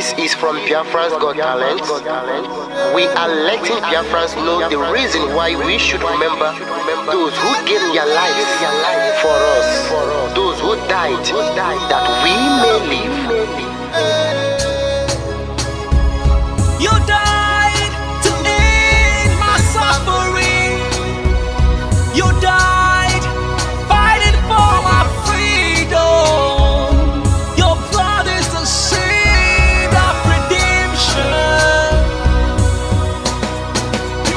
This is from Biafra's Got Talent. We are letting Biafrans know the reason why we should remember those who gave their lives for us, those who died, that we may live. You died to end my suffering. You died fighting for my freedom. Your blood is the seed of redemption.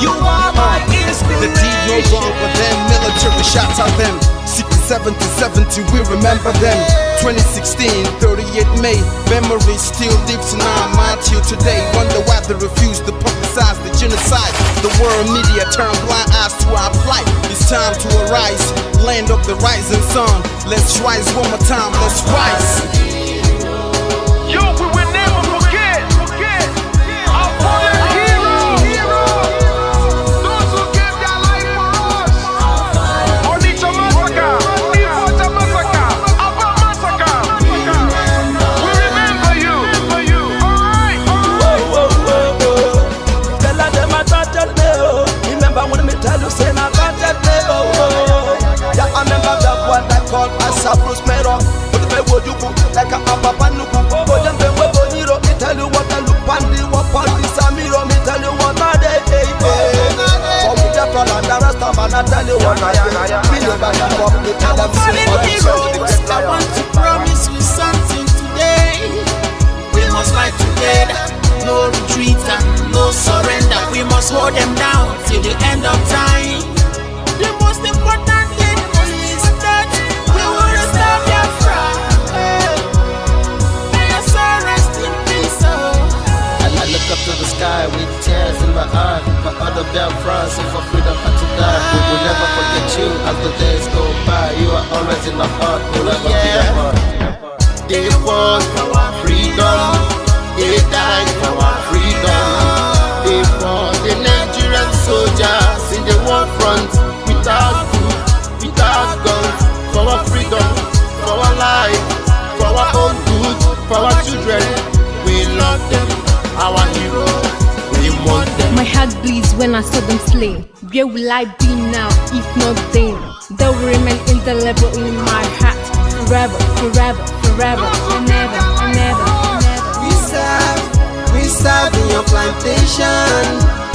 You are my inspiration. The deed no wrong with them, military shots at them. 67 to 70, we remember them. 2016, 38 May, memory still lives in our mind till today. Wonder why they refuse to publicize the genocide. The world media turn blind eyes to our plight. It's time to arise, land of the rising sun. Let's rise one more time, let's rise. Yo, we will never forget our fallen heroes, those who gave their life for us. Onitsha massacre, Ifocha massacre, Aba massacre. We remember you. Alright. Tell them I can't tell me. Remember when me tell you say I can't tell me. Yeah, I remember that one that called us a Bruce Mero. But the way you go like a Papa Nuku. But them way Boniro, me tell you what I look pandi, what pandi Samiro, me tell you what I day. For we just fall and the rest of man, I tell you what I do. Me know that you come, me tell them I want to promise you something today. We must fight together, no retreat and no surrender. We must hold them down till the end of time. The most important thing is that we will restore Biafra. May your soul rest in peace. I look up to the sky with tears in my eye. For other Biafrans and for freedom had to die. We will never forget you as the days go by. You are always in my heart, we'll never be apart. They fought for our freedom, they died for our freedom. They fought the Nigerian soldiers in the war front, without food, without guns, for our freedom, for our life, for our own good, for our children. We love them, our heroes, we want them. My heart bleeds when I saw them slain. Where will I be now if not then? They will remain indelible in my heart forever, forever, forever, and ever, and ever, and ever. We serve in your plantation,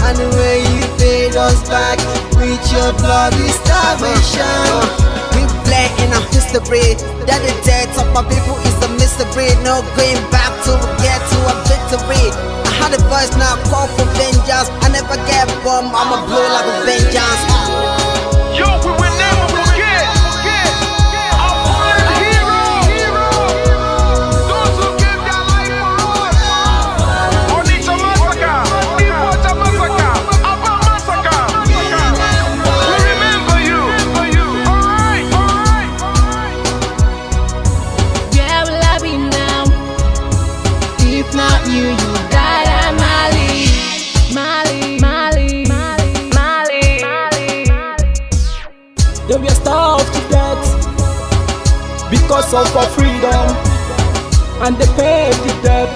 and the way you paid us back with your bloody starvation. We play in our history that the death of my people is a mystery. No going back to get to a victory. I had a voice now call for vengeance. I never get bombed, I'ma blow like a vengeance. Yo, we will never forget our fallen heroes, those who gave their life for us. Onitsha massacre, Ifocha massacre, Aba massacre. We remember you. Alright. Where will I be now? If not you, you died at Mali. They were starved to death because of our freedom, and they paid the debt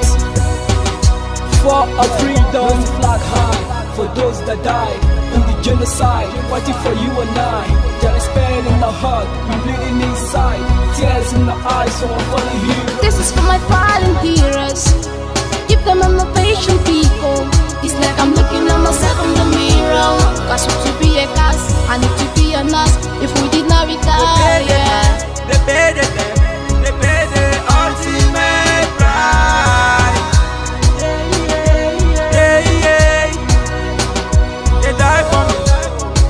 for our freedom. Flag high for those that died in the genocide, fighting for you and I. There is pain in the heart, we bleeding inside, tears in the eyes, so I'm following you. This is for my fallen heroes. Give them a motivation, people. It's like I'm looking at myself in the mirror. Cause we to be a cast, I need to be a nurse. If we did not retire, They paid the ultimate price. They died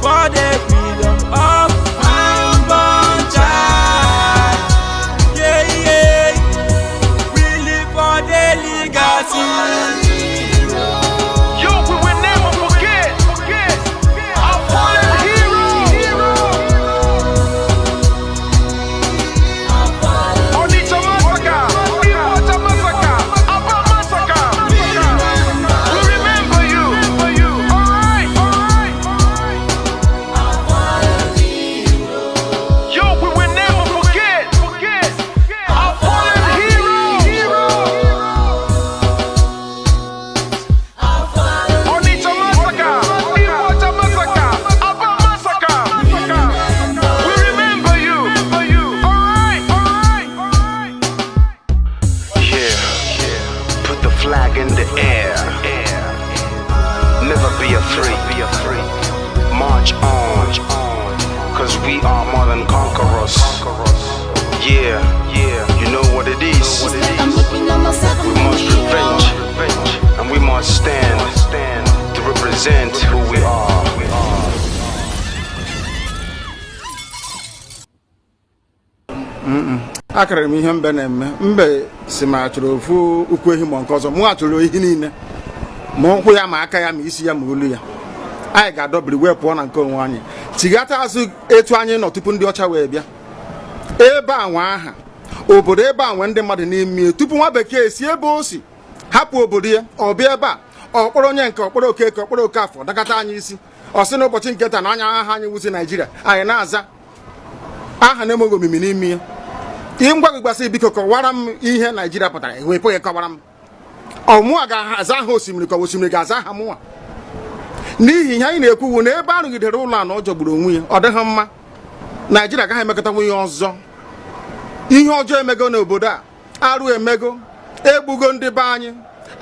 for the freedom of unborn child. We live for the legacy. we are more than conquerors. Yeah, you know what it is. It's like I'm looking at myself in We the must mirror. revenge, and we must stand to represent who we are. Akara m ihe mbe na-eme mbe si ma achọrọ ofu ukwu ehi ma nke ọzọ mụ achọrọ ehi niile ma ụkwụ ya ma aka ya ma isi ya ma olu ya anyị ga-adọbiri wee pụọ na nke onwe anyị tigata azụ etu anyị nọ tupu ndị ọcha wee bịa ebe a nwa aha obodo ebe a nwe ndị mmadụ n'ime tupu nwa bekee si ebe o si hapụ obodo ya ọ bịa ebe a ọkpọrọ onye nke ọkpọrọ okeke ọkpọrọ okafọ dakata anyị isi ọ sị n'ụbọchị nke taa na anya aha anyị wuzi Naijiria anyị na-aza aha na-enweghị omimi n'ime ya ihe ngwa gị gbasị biko kọwara m ihe Naijiria pụtara ewepụghị kọwara m ọmụa ga-aza aha osimiri ka osimiri ga-aza aha mụnwa n'ihi ihe anyị na-ekwuwu na ebe a rụgidere ụlọ a na ọ jọgburu onwe ya ọ dịghị mma Naijiria agaghị emekọtanwu ihe ọzọ ihe ọjọọ emego n'obodo a arụ emego egbugo ndị be anyị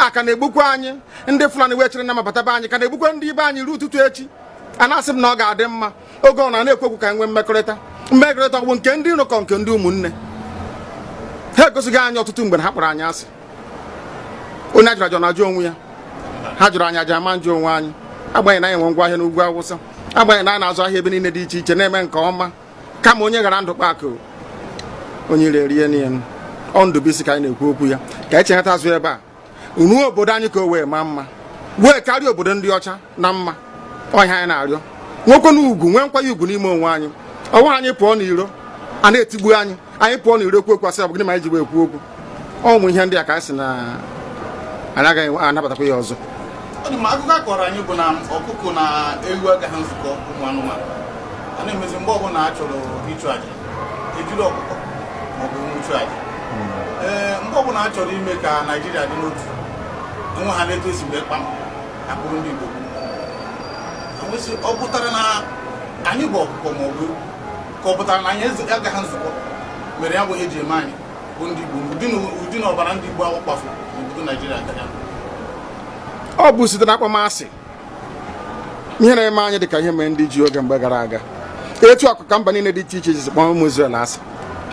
aka na-egbukwa anyị ndị Fulani wee chere na mabata be anyị ka na-egbukwa ndị be anyị ruo ụtụtụ echi a na-asị m na ọ ga-adị mma oge ọ na-ekwekwu ka nwee mmekọrịta bụ nke ndị nụkọ nke ndị ụmụnne ha egosighị anyị ọtụtụ mgbe na ha kpọrọ anyị asị onye ajụrụ ajụ na-ajụ onwe ya ha jụrụ anyị aja ama njụ onwe anyị agbanyeghị na anyị nwe ngwa ahịa n'ugwu Awụsa agbanyeghị na anyị na-azụ ahịa ebe niile dị iche iche na-eme nke ọma kama onye gara ndụ kpakụ onye ire rie n'ihe ọ Ndụbụisi ka anyị na-ekwu okwu ya ka echeghata azụ ebe a ruo obodo anyị ka o wee maa mma wee karịa obodo ndị ọcha na mma ọhịa anyị na-arịọ nwoke na ugwu nwee nkwanye ugwu n'ime onwe anyị ọnwa anyị pụọ n'iro a na-etigbu anyị pụọ n'iro okwu okwu asị ọ bụ gịnị ma anyị ji wee ekwu okwu ụmụ ihe ndị a ka anyị sị na anyị agaghị anabatakwa ya ọzọ. Akụkọ a kọrọ anyị bụ na ọkụkọ na ewu agaghị nzukọ ụmụ anụmanụ a na-emezi mgbe ọbụla a chọrọ ịchụ aja ejiri ọkụkọ maọbụ nwụchụ aja mgbe ọbụla a chọrọ ime ka Naijiria dị n'otu enwe ha na-eto esi mgbe kpam akpụrụ ndị Igbo ọ pụtara na anyị bụ ọkụkọ maọbụ ka ọ pụtara na anyị agaghị nzukọ mere ya bụ ihe eji eme anyị bụ ndị Igbo ụdị na ọbara ndị Igbo ahụ kpafu n'obodo Naijiria agaghị ọ bụ site na akpọmasị ihe na-eme anyị dị ka ihe mere ndị ji oge mgbe gara aga etu akụka mba niile dị iche iche ji kpọọ ụmụ Izrel asị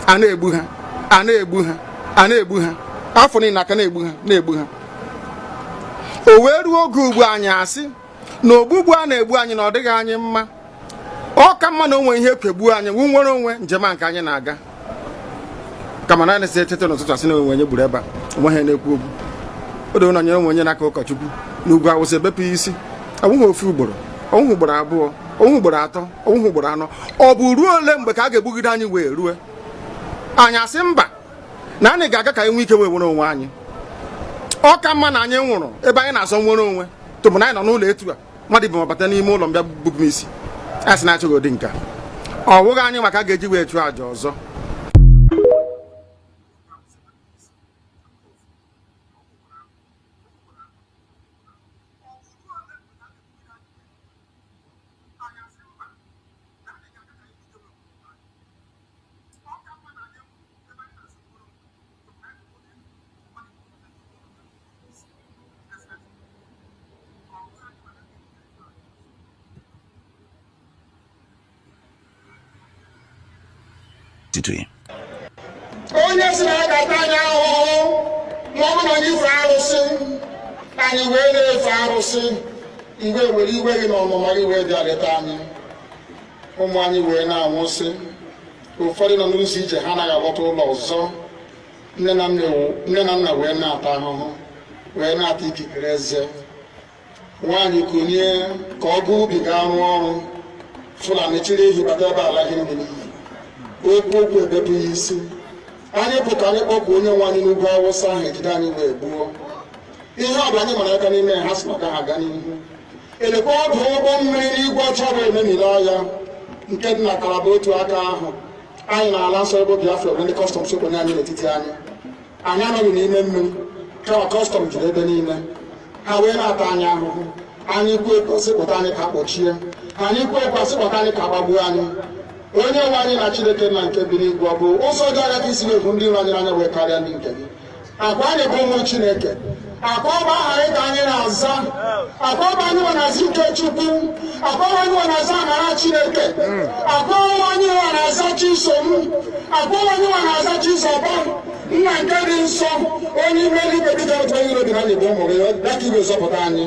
a na-egbu ha a na-egbu ha afọ niile aka na-egbu ha o wee ruo oge ugbu anyị asị na ogbugbu a na-egbu anyị na ọ dịghị anyị mma ọ ka mma na onwe ihe kwegbuo anyị wu nwere onwe njem a nke anyị na-aga kama na na-esi etete n'ụtụtụ asị na onwe onye gburu ebe a onwe ha na-ekwu okwu odo na nyere onwe onye n'aka ụkọchukwu n'ugwu Awụsa ebepụ isi ọnwụghị ofu ugboro ọnwụghị ugboro abụọ ọnwụghị ugboro atọ ọnwụghị ugboro anọ ọ bụ ruo ole mgbe ka a ga-egbugide anyị wee rue anyị asị mba na anyị ga-aga ka anyị nwee ike wee nwere onwe anyị ọ ka mma na anyị nwụrụ ebe anyị na-azọ nwere onwe tụbụ na anyị nọ n'ụlọ etu a mmadụ ibe mabata n'ime ụlọ mbịa bupụ m isi a sị na-achọghị ụdị nka ọ wụghị anyị maka a ga-eji wee chụọ àjà ọzọ. onye si na ya ga-ata anyị ahụhụ ma ọ bụ na anyị ife arụsị anyị wee na-efe arụsị mgbe were iwe gị na ọmụma gị wee bịa leta anyị ụmụ anyị wee na-anwụsị ụfọdụ nọ n'ụzọ ije ha anaghị alọta ụlọ ọzọ nne na nna wee na-ata ahụhụ wee na-ata ikikere eze nwaanyị konye ka ọ gaa ubi gaa rụọ ọrụ Fulani chiri ehi bata ebe ala gị n'iyi okwu ebepụ ya isi anyị bụ ka anyị kpọpụ onye nwe anyị n'ugwu Awụsa ahụ ejide anyị wee gbuo ihe ọ bụ anyị mara aka n'ime ha si maka ha aga n'ihu elekwa ọdụ ụgbọ mmiri n'igwe ọcha bụ ememiri ọhịa nke dị na Kalaba otu aka ahụ anyị na-ala nsọ ebe Biafra ebe ndị kọstọm sokwenye anyị n'etiti anyị anọghị n'ime mmiri kama kọstọm jiri ebe niile ha wee na-ata anyị ahụhụ anyị kwuo ekosịpụta anyị ka kpọchie anyị kwuo ekosịpụta anyị ka gbagbuo anyị onye nwe anyị na Chineke na nke bi n'igwe ọ bụ ụzọ dị anya ka isi na-ekwu ndị iro anyị anya wee karịa ndị nke gị agwa anyị bụ ụmụ Chineke akọba anyị ka anyị na-aza akọba anyị na-aza Ikechukwu akọba anyị na-aza amara Chineke akọba anyị na-aza Chisom akọba anyị na-aza Chisoba nna nke dị nsọ onye ime eluigwe dịka otu onye obi na anyị bụ ụmụ gị bịa ka iwe zọpụta anyị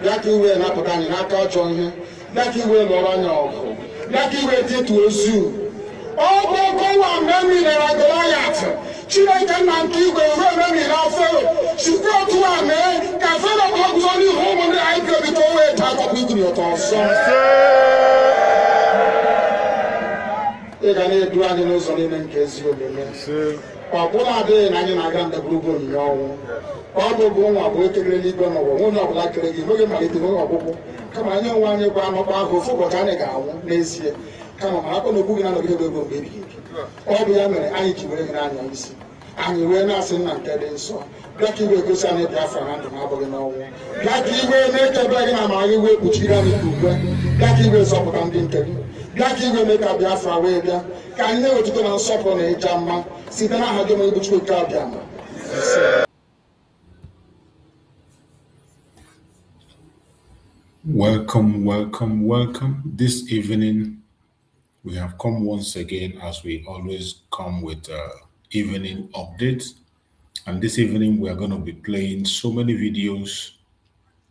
bịa ka iwe napụta anyị n'aka ọjọọ ihe bịa ka iwe lụọrọ anyị ọgụ bịa ka iwe dịtụ ozu ọ bụ ọkọwa mgbe e milere Goliath Chineke nna nke igwe ruo ememiri Fero site otu a mee ka Fero ka ọ guzo n'ihu ụmụ ndị anyị ga-ebi ka o wee taa akọkwa igiri ụtọ ọzọ ị ga na-edu anyị n'ụzọ niile nke ezi omume ọ bụla adịghị na anyị na-aga ndagwurugwu onyinye ọnwụ ọ bụbụ nwa bụ ekele eluigwe n'ụwa nwunye ọbụla kere gị nweghị mmalite nweghị ọgwụgwụ kama anyị onwe anyị gwa anọkwa ahụ ofu ụbọchị anyị ga-anwụ n'ezie kama ma akpọ na okwu gị na-anọgide ego mgbe ebighị ebi ọ bụ ya mere anyị ji were gị n'anya isi anyị wee na-asị nna nke dị nsọ bịa ka iwe gosi anyị Biafra na ndụ na-abụghị n'ọnwụ bịa ka iwe mee ka ebe gị na amara gị wee kpuchiri anyị ka ugwe bịa ka iwe zọpụta ndị nke gị bịa ka iwe mee ka Biafra wee bịa ka anyị na-ewetụta na nsọpụrụ na ịja mma site n'aha gị onye bụ Chukwu nke abịa ma Welcome. This evening, we have come once again, as we always come with evening updates. And this evening, we are going to be playing so many videos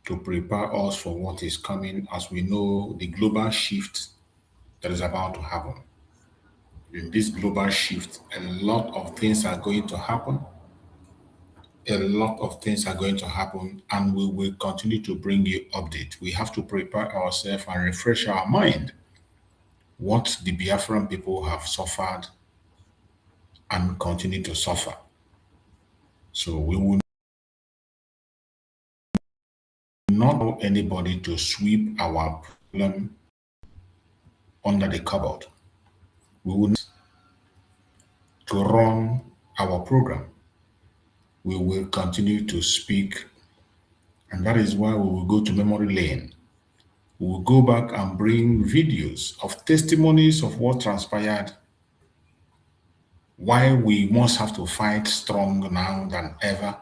to prepare us for what is coming, as we know the global shift that is about to happen. In this global shift, a lot of things are going to happen. And we will continue to bring you updates. We have to prepare ourselves and refresh our mind what the Biafran people have suffered and continue to suffer. So we will not allow anybody to sweep our problem under the cupboard. We will not to run our program. We will continue to speak, and that is why we will go to memory lane. We will go back and bring videos of testimonies of what transpired, why we must have to fight strong now than ever.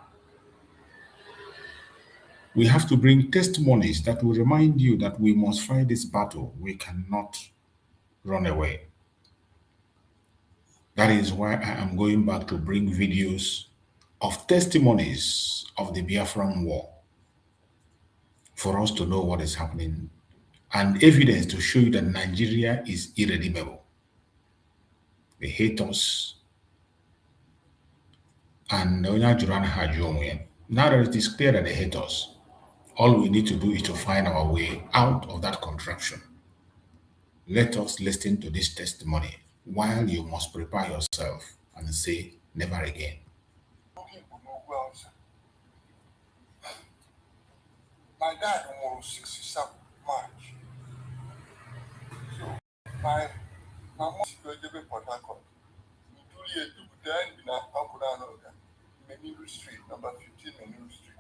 We have to bring testimonies that will remind you that we must fight this battle. We cannot run away. That is why I am going back to bring videos of testimonies of the Biafran war for us to know what is happening and evidence to show you that Nigeria is irredeemable. They hate us. And now that it is clear that they hate us, all we need to do is to find our way out of that contraption. Let us listen to this testimony while you must prepare yourself and say, never again. My dad was 67 March. So my mom was going to Port Harcourt. We took in Menuru Street, number 15 Menuru Street.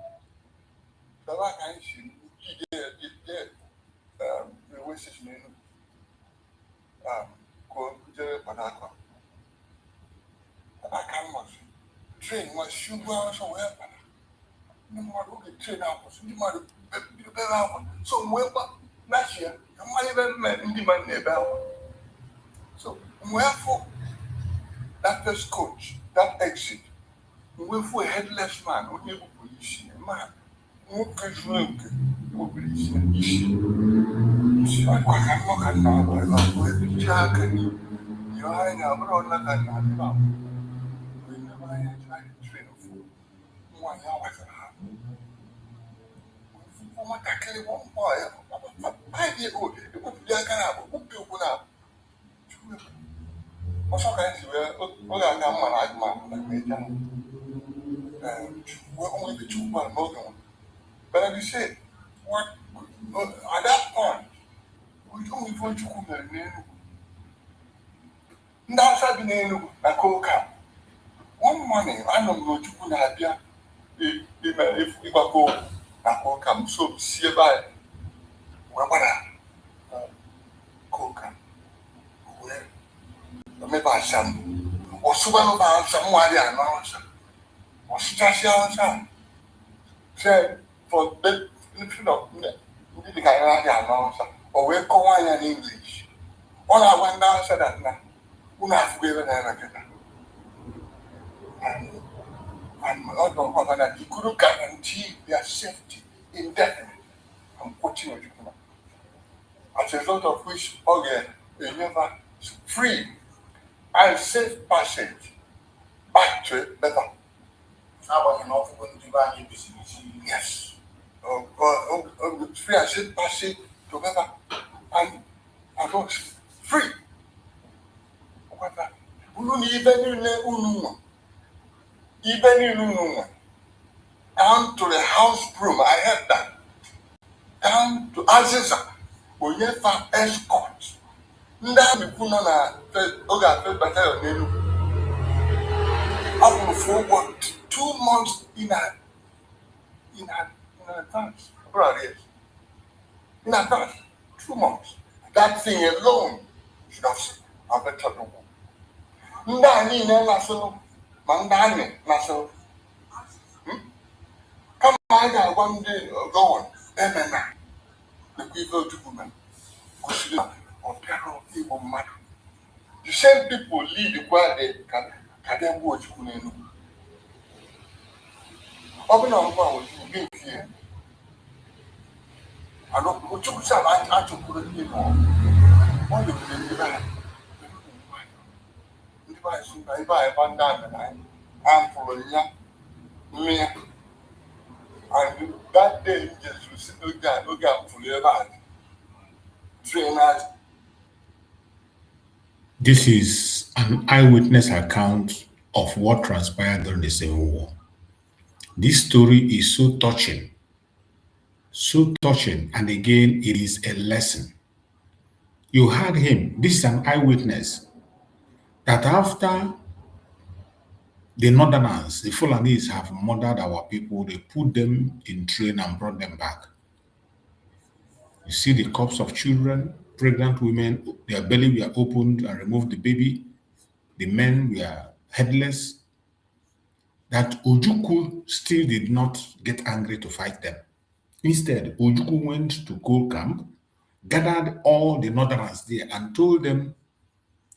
So like I said, railway station go to Port Harcourt. I can't train was sugar so well. No more train out, so last year, I might even met in the man near. So, wherefore, that first coach, that exit, wherefore a headless man, who never police a man, who can look, who police an issue. So, I can't look at now, where the jack and you are in a broad like a now. Whenever I try to train of 1 hour. What I can't want boy, 5 years old, it would be like an apple, who people now. What's all kinds of all I know, like me, we're only the 2 1 more. But as you said, what at that point, we don't want to come there. Now, I've been a coca. One morning, I don't know to put a if we go. I come so see by coca. Well, maybe I some or someone about someone or Stasha. said for the announcer or we call one in English. All I went down said that now, we have given and not on that he couldn't guarantee their safety indefinitely. I'm quoting you. As a result of which, okay, they never free and safe passage back to it better. Yes. Free and safe passage together and was free. Even down to the house broom, I heard that. Down to Aziza, we have found escort. Now we put on a battalion. I will forward 2 months in advance. Yes. In advance, 2 months. That thing alone should have said, I better do. Ndani naso, mandani naso. Come on, one day go on. The people to women. The same people lead where they can watch Kunenu. Open on one with you here. I don't know what you say. I took put it in all the if I have done I'm following me. And that day, just look at fully about trainers. This is an eyewitness account of what transpired during the Civil War. This story is so touching, and again, it is a lesson. You heard him. This is an eyewitness that after the Northerners, the Fulanese have murdered our people, they put them in train and brought them back. You see the corpse of children, pregnant women, their belly were opened and removed the baby. The men were headless. That Ojukwu still did not get angry to fight them. Instead, Ojukwu went to Gold Camp, gathered all the Northerners there, and told them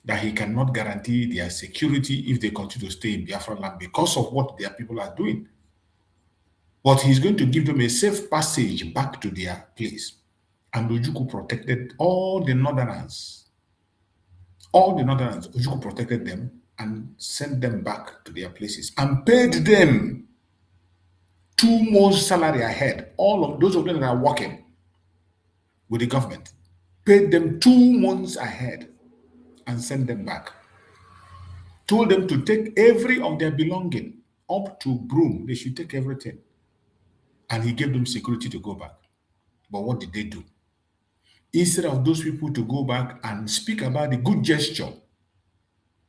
that he cannot guarantee their security if they continue to stay in Biafra land because of what their people are doing. But he's going to give them a safe passage back to their place. And Ojukwu protected all the Northerners. Ojukwu protected them and sent them back to their places and paid them 2 months' salary ahead. All of those of them that are working with the government paid them 2 months ahead and sent them back. Told them to take every of their belonging up to Broom. They should take everything. And he gave them security to go back. But what did they do? Instead of those people to go back and speak about the good gesture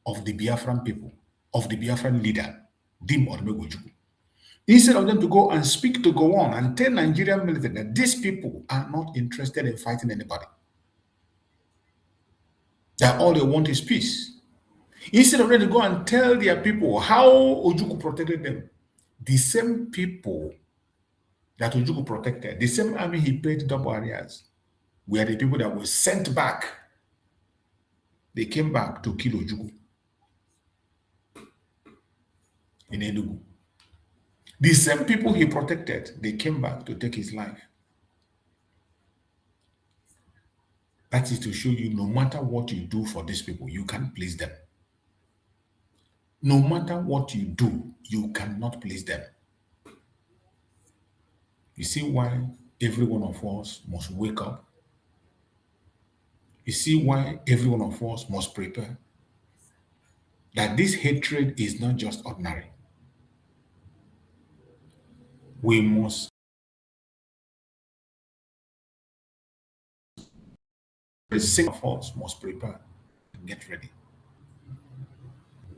of the Biafran people, of the Biafran leader, Dim Odumegwu, instead of them to go and speak to go on and tell Nigerian military that these people are not interested in fighting anybody, that all they want is peace. Instead of them to go and tell their people how Ojukwu protected them, the same people that Ojukwu protected, the same army he paid double arrears, were the people that were sent back. They came back to kill Ojukwu in Enugu. The same people he protected, they came back to take his life. That is to show you, no matter what you do for these people, you can't please them. No matter what you do, you cannot please them. You see why every one of us must wake up? You see why every one of us must prepare? That this hatred is not just ordinary. We must the same of us must prepare and get ready.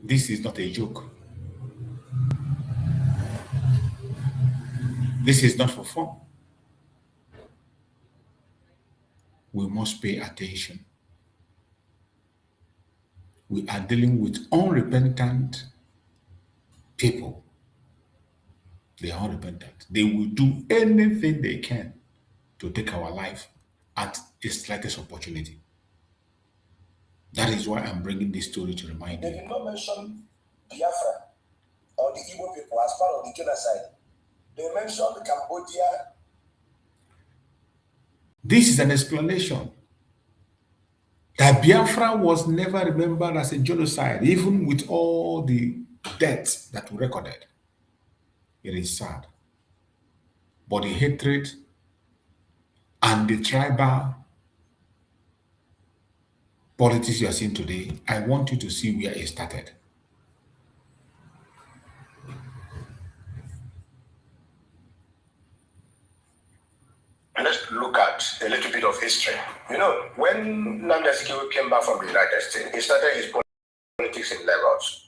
This is not a joke. This is not for fun. We must pay attention. We are dealing with unrepentant people. They are unrepentant. They will do anything they can to take our life at its slightest opportunity. That is why I'm bringing this story to remind They you. did not mention Biafra or the Igbo people as part of the genocide. They mentioned Cambodia. This is an explanation that Biafra was never remembered as a genocide, even with all the deaths that were recorded. It is sad. But the hatred and the tribal politics you are seeing today, I want you to see where it started. Let's look at a little bit of history. You know, when Nnamdi Azikiwe came back from the United States, he started his politics in Lagos.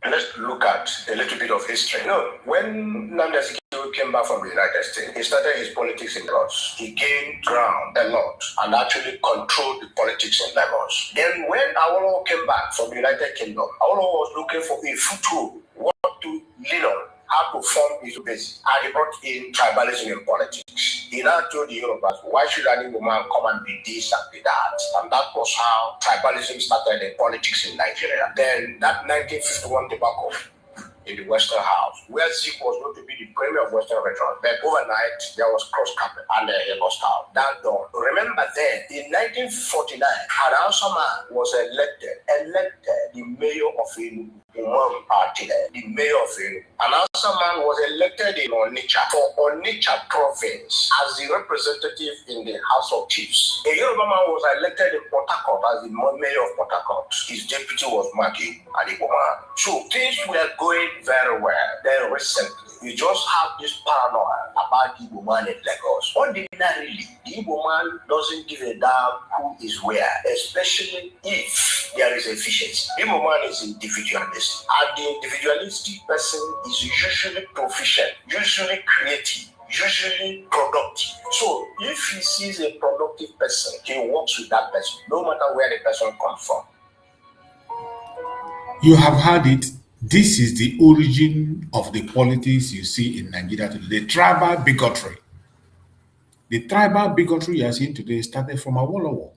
Let's look at a little bit of history. You know, when Nnamdi Azikiwe came back from the United States, he started his politics in Lagos. He gained ground a lot and actually controlled the politics in Lagos. Then when Awolowo came back from the United Kingdom, Awolowo was looking for a foothold, what to lean on, how to form his base, and he brought in tribalism in politics. He now told the Yorubas, why should any woman come and be this and be that? And that was how tribalism started in politics in Nigeria. Then that 1951 debacle in the Western House, where Zik was going to be the premier of Western Region. But overnight, there was cross-carpet and he lost out. That done. Remember then, in 1949, an Hausa man was elected the mayor of Enugu. The mayor of Enugu. An Hausa man was elected in Onitsha for Onitsha province as the representative in the House of Chiefs. A Yoruba man was elected in Port Harcourt as the mayor of Port Harcourt. His deputy was Maki Adiboma. So things were going very well. Then recently, we just have this paranoia about the Igbo man in Lagos. Ordinarily, the Igbo man doesn't give a damn who is where, especially if there is efficiency. The Igbo man is individualistic, and the individualistic person is usually proficient, usually creative, usually productive. So if he sees a productive person, he works with that person, no matter where the person comes from. You have heard it. This is the origin of the politics you see in Nigeria today, the tribal bigotry. The tribal bigotry you are seeing today started from Awolowo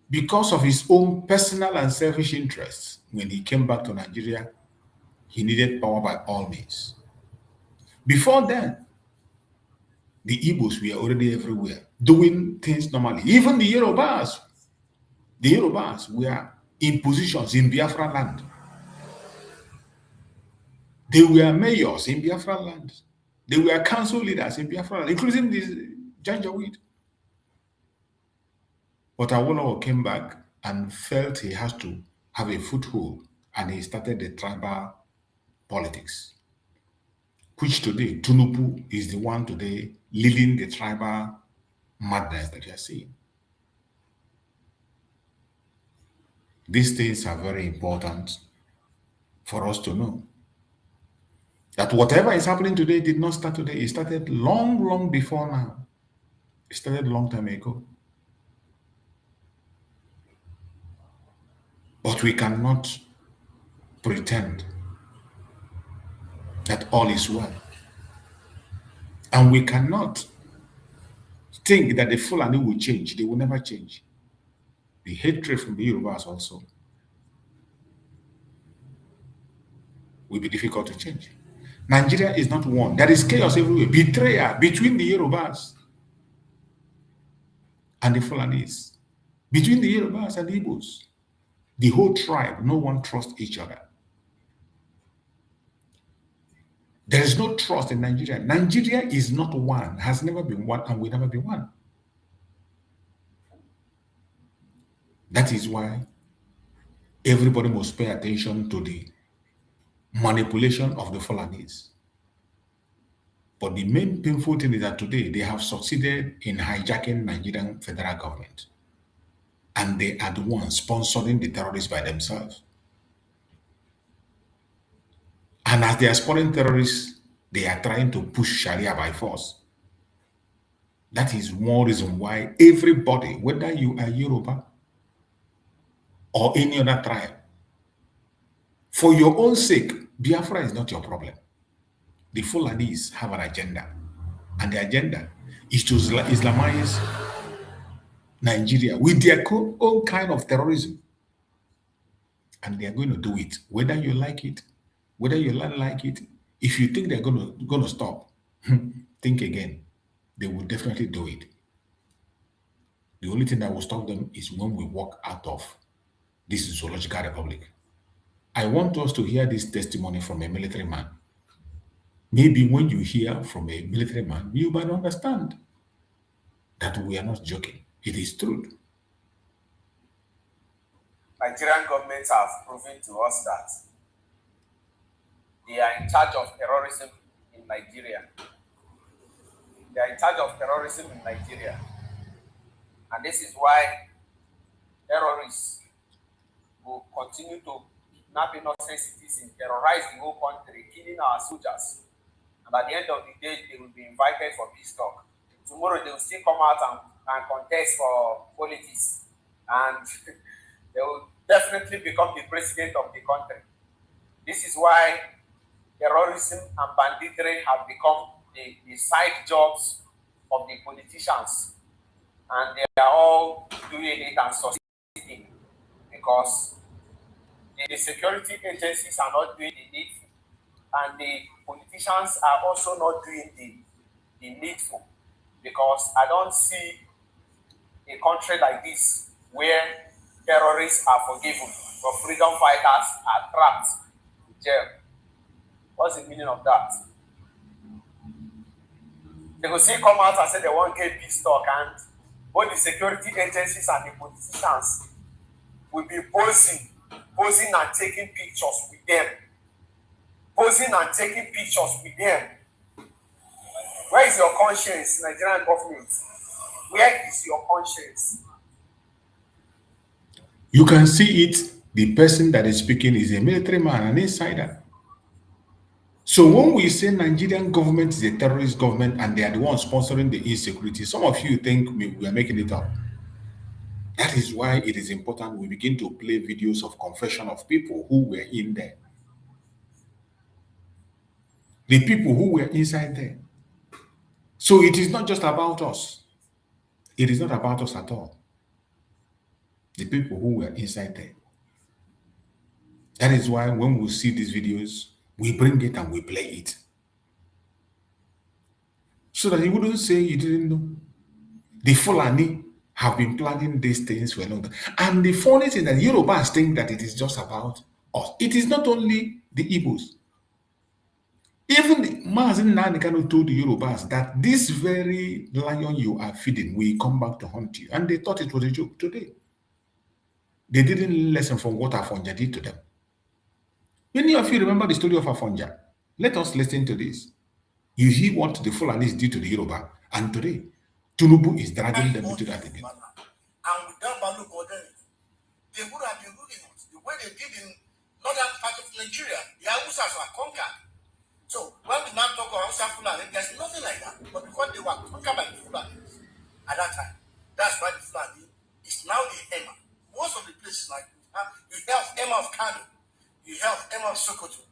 because of his own personal and selfish interests. When he came back to Nigeria, he needed power by all means. Before then, the Igbos were already everywhere, doing things normally. Even the Yorubas were in positions in Biafra land. They were mayors in Biafra land. They were council leaders in Biafra land, including this Janjaweed. But Awolowo came back and felt he has to have a foothold, and he started the tribal politics, which today, Tunupu is the one today leading the tribal madness that you are seeing. These things are very important for us to know. That whatever is happening today did not start today. It started long, long before now. It started a long time ago. But we cannot pretend that all is well. And we cannot think that the Fulani will change. They will never change. The hatred from the Yorubas also will be difficult to change. Nigeria is not one. There is chaos everywhere. Betrayal between the Yorubas and the Fulanis. Between the Yorubas and the Igbos. The whole tribe, no one trusts each other. There is no trust in Nigeria. Nigeria is not one, has never been one, and will never be one. That is why everybody must pay attention to the manipulation of the Fulanis. But the main painful thing is that today they have succeeded in hijacking Nigerian federal government. And they are the ones sponsoring the terrorists by themselves. And as they are sponsoring terrorists, they are trying to push Sharia by force. That is one reason why everybody, whether you are Yoruba or any other tribe, for your own sake, Biafra is not your problem. The Fulanis have an agenda, and the agenda is to Islamize Nigeria with their own kind of terrorism. And they are going to do it, whether you like it, whether you don't like it. If you think they're going to stop, think again. They will definitely do it. The only thing that will stop them is when we walk out of this zoological republic. I want us to hear this testimony from a military man. Maybe when you hear from a military man, you might understand that we are not joking. It is true. Nigerian governments have proven to us that they are in charge of terrorism in Nigeria. They are in charge of terrorism in Nigeria. And this is why terrorists will continue to kidnap innocent citizens, terrorize the whole country, killing our soldiers. And at the end of the day, they will be invited for peace talk. Tomorrow, they will still come out and contest for politics. And they will definitely become the president of the country. This is why terrorism and banditry have become the side jobs of the politicians. And they are all doing it and succeeding because the security agencies are not doing the needful, and the politicians are also not doing the needful, because I don't see a country like this where terrorists are forgiven, but freedom fighters are trapped in jail. What's the meaning of that? They will still come out and say they won't get peace talk, and both the security agencies and the politicians will be posing and taking pictures with them. Posing and taking pictures with them. Where is your conscience, Nigerian government? Where is your conscience? You can see it. The person that is speaking is a military man, an insider. So when we say Nigerian government is a terrorist government and they are the ones sponsoring the insecurity, some of you think we are making it up. That is why it is important we begin to play videos of confession of people who were in there. The people who were inside there. So it is not just about us. It is not about us at all. The people who were inside there. That is why when we see these videos, we bring it and we play it. So that you wouldn't say you didn't know. The Fulani have been planning these things for a long time. And the funny thing that Yorubas think that it is just about us. It is not only the Igbos. Even the Mazin Nanikano told the Yorubas that this very lion you are feeding will come back to hunt you. And they thought it was a joke today. They didn't listen from what Afonja did to them. Many of you remember the story of Afonja. Let us listen to this. You hear what the Fulanis did to the Yoruba, and today, Tunubu is dragging them into that again. And without Balu Godeni, they would have been ruling us the way they did in northern part of Nigeria. The Hausas were conquered. So when we now talk about Hausa Fulani, there's nothing like that. But because they were conquered by the Fulani at that time, that's why the Fulani is now the Emma. Most of the places like you have Emma of Kano, you have Emma of Sokoto.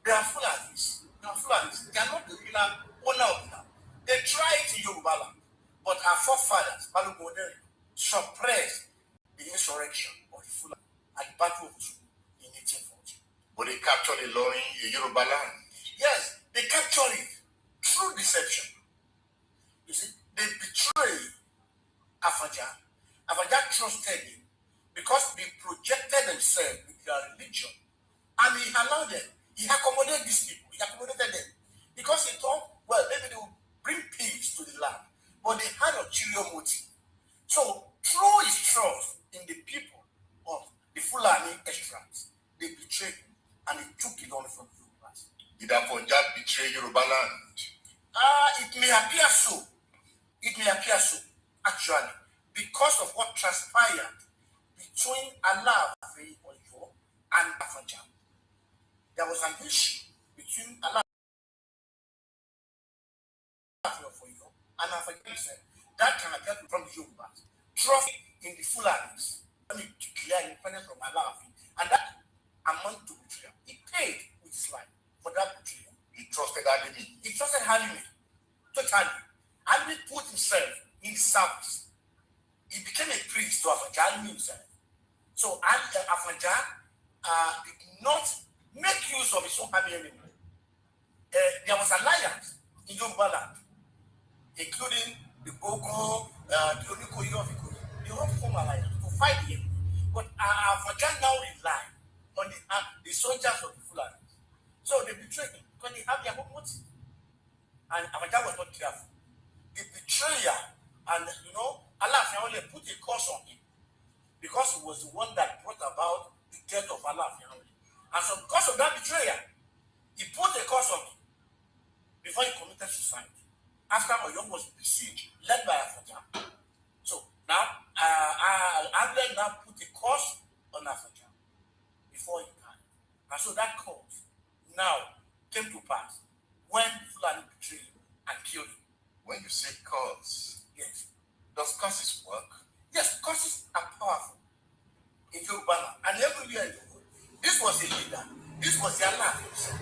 They are Fulanis. They are not the real owner of them. They tried to Yoruba land, but our forefathers, Balu Goderi, suppressed the insurrection of the Fulani at the Battle of Osu in 1840. But they captured the law in Yoruba land. Yes, they captured it through deception. You see, they betrayed Afaja. Afaja trusted him because they projected themselves with their religion, and he allowed them. He accommodated these people. He accommodated them because he thought, well, maybe they will bring peace to the land, but they had a ulterior motive. So, through his trust in the people of the Fulani extracts, they betrayed him and he took it on from the Yorubas. Did Afonja betray Yoruba land? It may appear so. It may appear so, actually, because of what transpired between Alaafin Oyo and Afonja. There was an issue between Alaafin Oyo and Afonja. That can appear from the Yorubas. Trust in the Fulanis. Let me declare independence from Alaafin, and that amount to betrayal. He paid with his life for that betrayal. He trusted Ali. He trusted Ali totally. Ali put himself in service. He became a priest to Afanja himself. So Afanja did not make use of his own army anymore. There was alliance in Yoruba land, including the Gogo, the Onikoyo of Ikoyi. They all form alliance to fight him. But Afanja now relied on the soldiers of the Fulani. So they betrayed him because they have their own motive. And Afanja was not careful. The betrayer, and Allah only put a curse on him because he was the one that brought about the death of Allah. And so because of that betrayer, he put a curse on him before he committed suicide. After Oyo was besieged, led by Afanja. So now, Abdel now put a curse on Afanja before he died. And so that curse now came to pass when Fulani betrayed him and killed him. When you say curse, yes, does curses work? Yes, curses are powerful in Yoruba land and everywhere in the world. This was a leader. This was their life himself.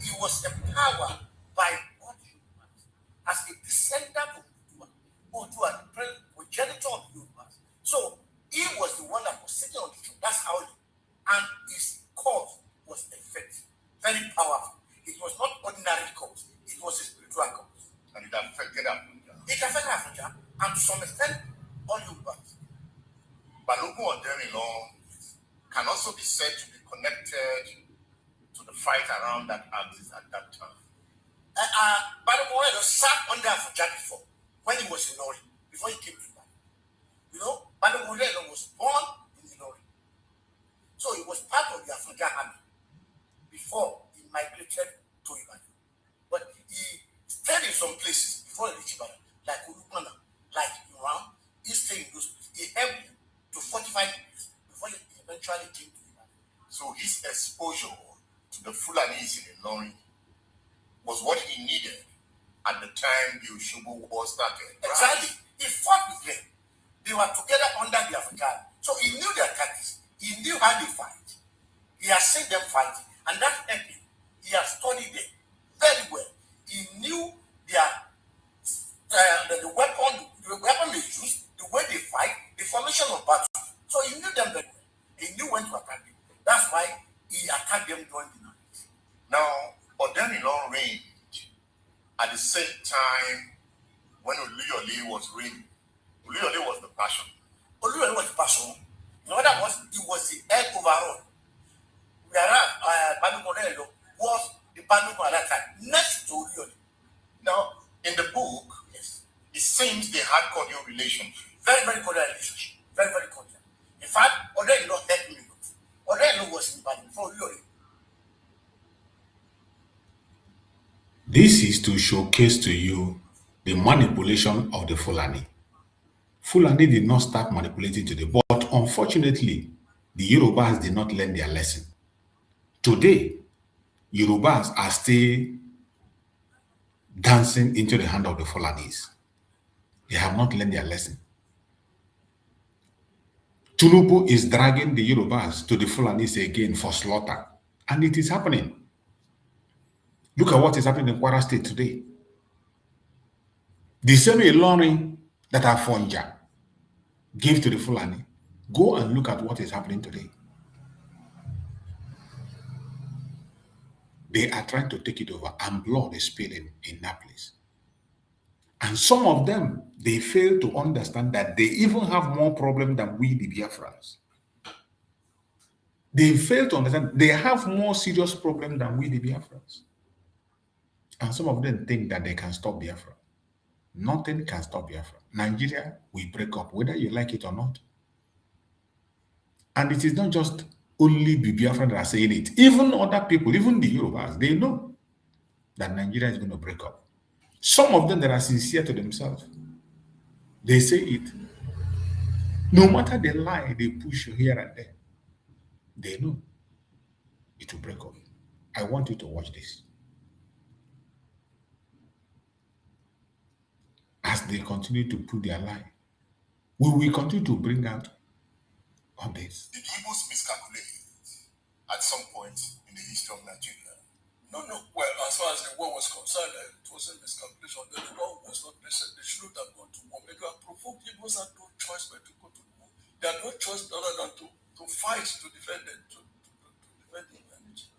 He was empowered by all the Yorubas as a descendant of Udua, the progenitor of the Yorubas. So he was the one that was sitting on the throne. That's how he, and his cause was effective, very powerful. It was not ordinary cause. It was a spiritual cause. And it affected Africa. It affected Africa, and to some extent, all Yorubas. Balogun Odenilo can also be said to be connected to the fight around that axis at that time. Balogun Odenilo sat under Afanja before, when he was in Ilori, before he came to Ibadan. Balogun Odenilo was born in Ilori. So he was part of the Afanja army before he migrated to Ibadan. But he stayed in some places before he reached Ibadan, like Urukmana, like Iran. He stayed in those places. He helped to fortify the place before he eventually came to Ibadan. So his exposure to the Fulanis in Ilorin was what he needed at the time the Oshobo war started. Exactly. He fought with them. They were together under the African. So he knew their tactics. He knew how they fight. He has seen them fighting. And that helped him. He has studied them very well. He knew the weapon they use, the way they fight, the formation of battle. So he knew them very well. He knew when to attack them. That's why he attacked them during the night. Now, Odenilo reigned at the same time when Oluyole was reigning. Oluyole was the passion. Oluyole was the passion. In other words, he was the head overall. Whereas Balogun Odenilo was the Balogun at that time, next to Oluyole. Now, in the book, yes, it seems they had cordial relationship. Very, very cordial relationship. Very, very cordial. In fact, Odenilo helped me. Odenilo was in Ibadan before Oluyole. This is to showcase to you the manipulation of the Fulani. Fulani did not start manipulating today, but unfortunately, the Yorubas did not learn their lesson. Today, Yorubas are still dancing into the hand of the Fulanis. They have not learned their lesson. Tinubu is dragging the Yorubas to the Fulanis again for slaughter, and it is happening. Look at what is happening in Kwara State today. The same Ilorin that Afonja gave to the Fulani. Go and look at what is happening today. They are trying to take it over, and blood is spilling in that place. And some of them, they fail to understand that they even have more problem than we, the Biafrans. They fail to understand they have more serious problem than we, the Biafrans. And some of them think that they can stop Biafra. Nothing can stop Biafra. Nigeria will break up, whether you like it or not. And it is not just only the Biafra that are saying it. Even other people, even the Yorubas, they know that Nigeria is going to break up. Some of them that are sincere to themselves, they say it. No matter the lie they push here and there, they know it will break up. I want you to watch this. As they continue to put their lie, we will continue to bring out updates. The Igbos miscalculated at some point in the history of Nigeria, No. Well, as far as the war was concerned, it was a miscalculation. The war was not necessary. They shouldn't have gone to war. Maybe have provoked people had no choice but to go to war. They had no choice other than to fight to defend it, to defend the humanity.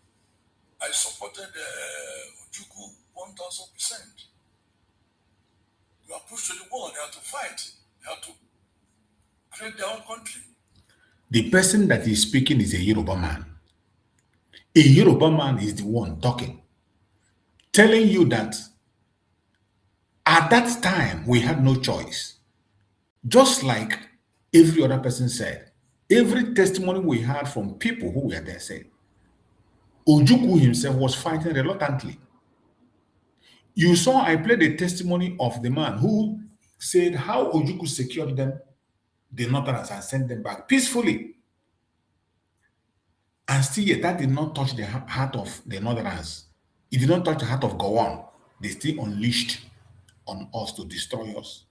I supported Ojukwu 1,000%. You are pushed to the wall. They had to fight. They had to create their own country. The person that is speaking is a Yoruba man. A Yoruba man is the one talking, telling you that at that time we had no choice. Just like every other person said, every testimony we had from people who were there said, Ojukwu himself was fighting reluctantly. You saw I played a testimony of the man who said how Ojukwu secured them, the Northerners, and sent them back peacefully. And still yet, that did not touch the heart of the Northerners. It did not touch the heart of Gowon. They still unleashed on us to destroy us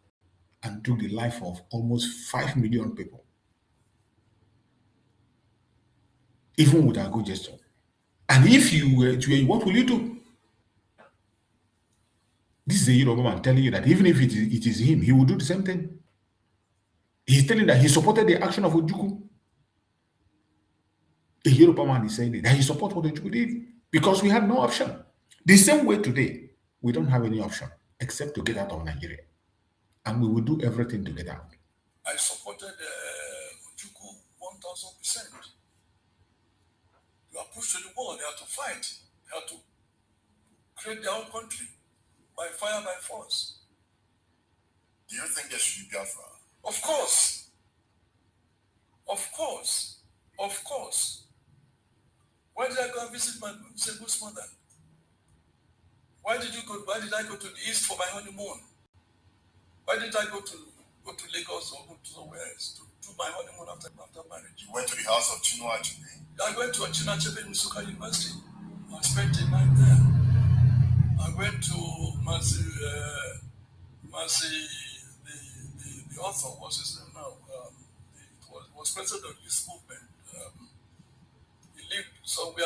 and took the life of almost 5 million people. Even with our good gesture. And if you were to, what will you do? This is a Yoruba man telling you that even if it is him, he will do the same thing. He's telling that he supported the action of Ojukwu. A Yoruba man is saying that he supports what Ojukwu did because we had no option. The same way today, we don't have any option except to get out of Nigeria. And we will do everything to get out. I supported Ojukwu 1,000%. You are pushed to the wall. They have to fight. They have to create their own country by fire, by force. Do you think there should be Biafra? Of course. Of course. Of course. Why did I go and visit my Segu's mother? Why did I go to the east for my honeymoon? Why did I go to Lagos or go to somewhere else to do my honeymoon after marriage? You went to the house of Chinua Achebe? I went to Chinua Achebe in Nsukka University. I spent a night there. I went to Masi, the author, what's his name now? He was president of this movement. He lived somewhere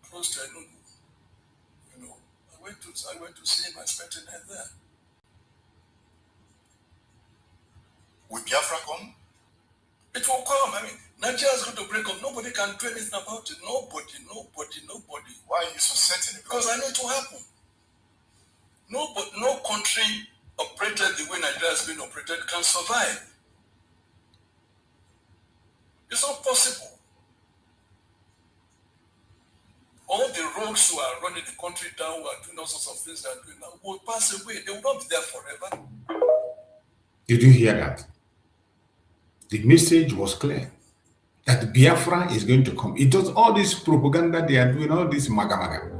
close to Enugu. You know, I went to see him. I spent a night there. Will Biafra come? It will come. I mean, Nigeria is going to break up. Nobody can do anything about it. Nobody. Why are you so certain? Because I know it will happen. No country operated the way Nigeria has been operated can survive. It's not possible. All the rogues who are running the country down, who are doing all sorts of things they are doing now, will pass away. They will not be there forever. Did you hear that? The message was clear that Biafra is going to come. It does all this propaganda they are doing, all this maga.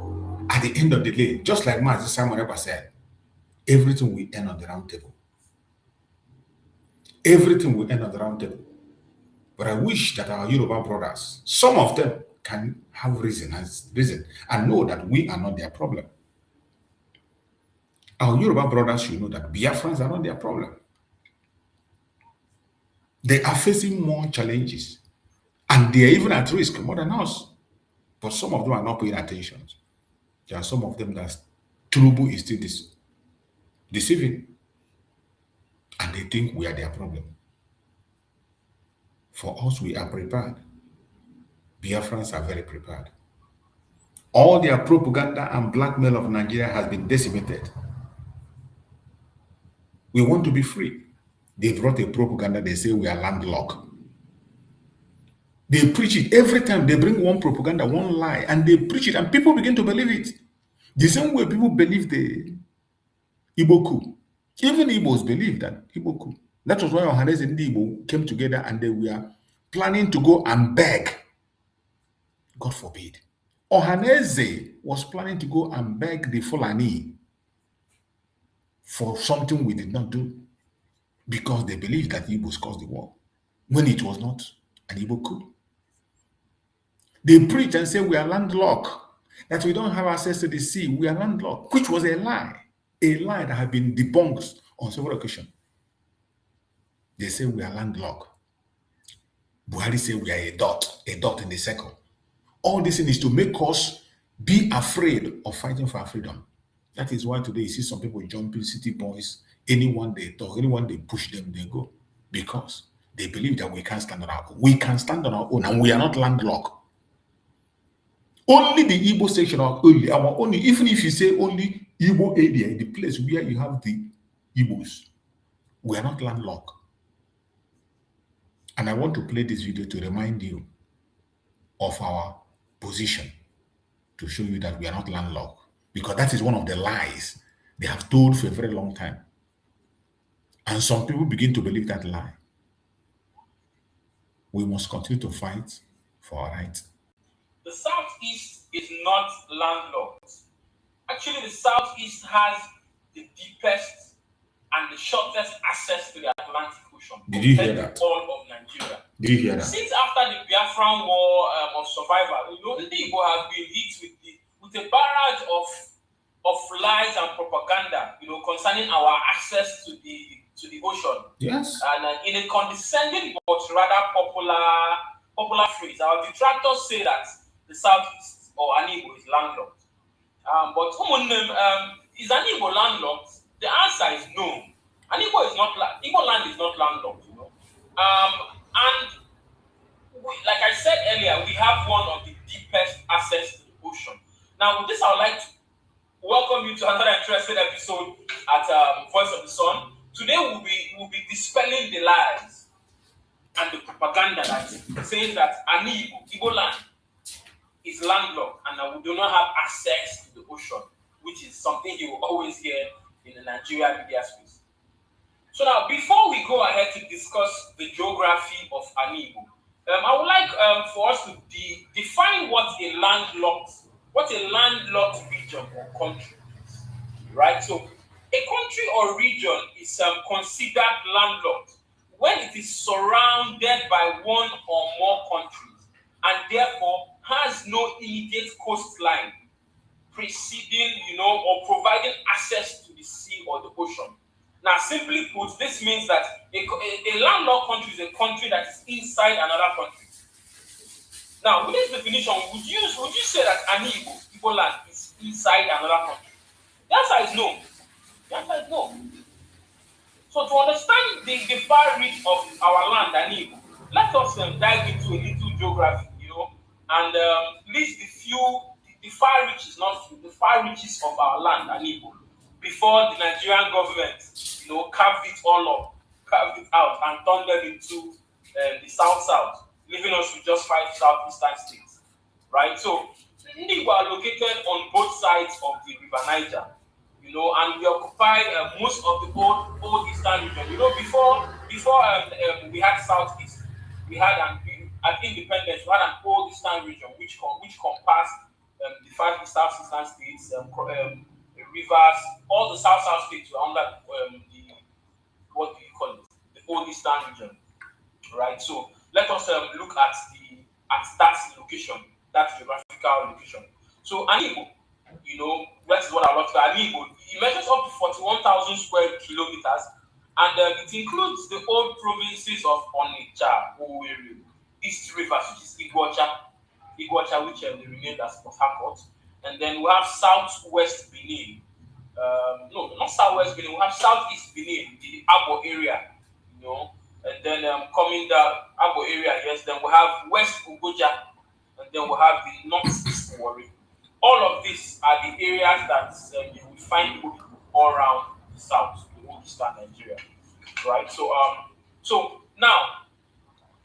At the end of the day, just like Master Simon Eber said, everything will end on the round table. Everything will end on the round table. But I wish that our Yoruba brothers, some of them, can have reason and know that we are not their problem. Our Yoruba brothers should know that Biafrans are not their problem. They are facing more challenges. And they are even at risk more than us. But some of them are not paying attention. There are some of them that Tinubu is still deceiving. And they think we are their problem. For us, we are prepared. Biafrans are very prepared. All their propaganda and blackmail of Nigeria has been decimated. We want to be free. They brought a propaganda, they say we are landlocked. They preach it every time. They bring one propaganda, one lie, and they preach it, and people begin to believe it. The same way people believe the Igbo coup. Even Igbos believe that Igbo coup. That was why Ohanese and Igbo came together and they were planning to go and beg. God forbid. Ohanese was planning to go and beg the Fulani for something we did not do because they believed that Igbos caused the war when it was not an Igbo coup. They preach and say we are landlocked, that we don't have access to the sea, we are landlocked, which was a lie that had been debunked on several occasions. They say we are landlocked. Buhari say we are a dot in the circle. All this is to make us Be afraid of fighting for our freedom. That is why today you see some people jumping city boys. Anyone they talk, anyone they push them, they go. Because they believe that we can stand on our own. We can stand on our own and we are not landlocked. Only the Igbo section are only our only, even if you say only Igbo area, the place where you have the Igbos, we are not landlocked. And I want to play this video to remind you of our position, to show you that we are not landlocked. Because that is one of the lies they have told for a very long time. And some people begin to believe that lie. We must continue to fight for our rights. The Southeast is not landlocked. Actually, the Southeast has the deepest and the shortest access to the Atlantic Ocean. Did you hear that? All of Nigeria. Did you hear that? Since after the Biafran War of survival, the Igbo have been hit with a barrage of lies and propaganda, concerning our access to the ocean. Yes. And in a condescending but rather popular phrase, our detractors say that the Southeast or Igbo is landlocked. But is Igbo landlocked? The answer is no. Igbo is not. Igbo land is not landlocked. And like I said earlier, we have one of the deepest access to the ocean. Now, with this, I would like to welcome you to another interesting episode at Voice of the Sun. Today, we'll be dispelling the lies and the propaganda that says that Igbo land is landlocked and we do not have access to the ocean, which is something you will always hear in the Nigerian media space. So now, before we go ahead to discuss the geography of Igbo, I would like for us to define what a landlocked region or country is, right? So, a country or region is considered landlocked when it is surrounded by one or more countries and therefore has no immediate coastline preceding, or providing access to the sea or the ocean. Now, simply put, this means that a landlocked country is a country that is inside another country. Now, with this definition, would you say that Igbo land is inside another country? The answer is no. The answer is no. So, to understand the far reach of our land, Igbo, let us dive into a little geography, and list the far reaches, not few, the far reaches of our land, Igbo, before the Nigerian government, carved it all up, carved it out, and turned them into the south, leaving us with just 5 southeastern states, right? So, Igbo are located on both sides of the River Niger, and we occupied most of the old eastern region. Before we had southeast, we had at independence, we had an old eastern region which compassed the 5 southeastern states, rivers, all the south states were under the old eastern region, right? So let us look at that location, that geographical location. So Igbo, that is what I want to Igbo. It measures up to 41,000 square kilometers, and it includes the old provinces of Onitsha, Owerri, East Rivers, which is Iguacha, which they renamed as Port Harcourt, and then we have southwest Benin. No, not southwest Benin. We have southeast Benin, the Abo area, and then coming down Abo area. Yes, then we have West Ugoja, and then we have the northeast Warri. All of these are the areas that you will find all around the south, the whole eastern Nigeria, right? So now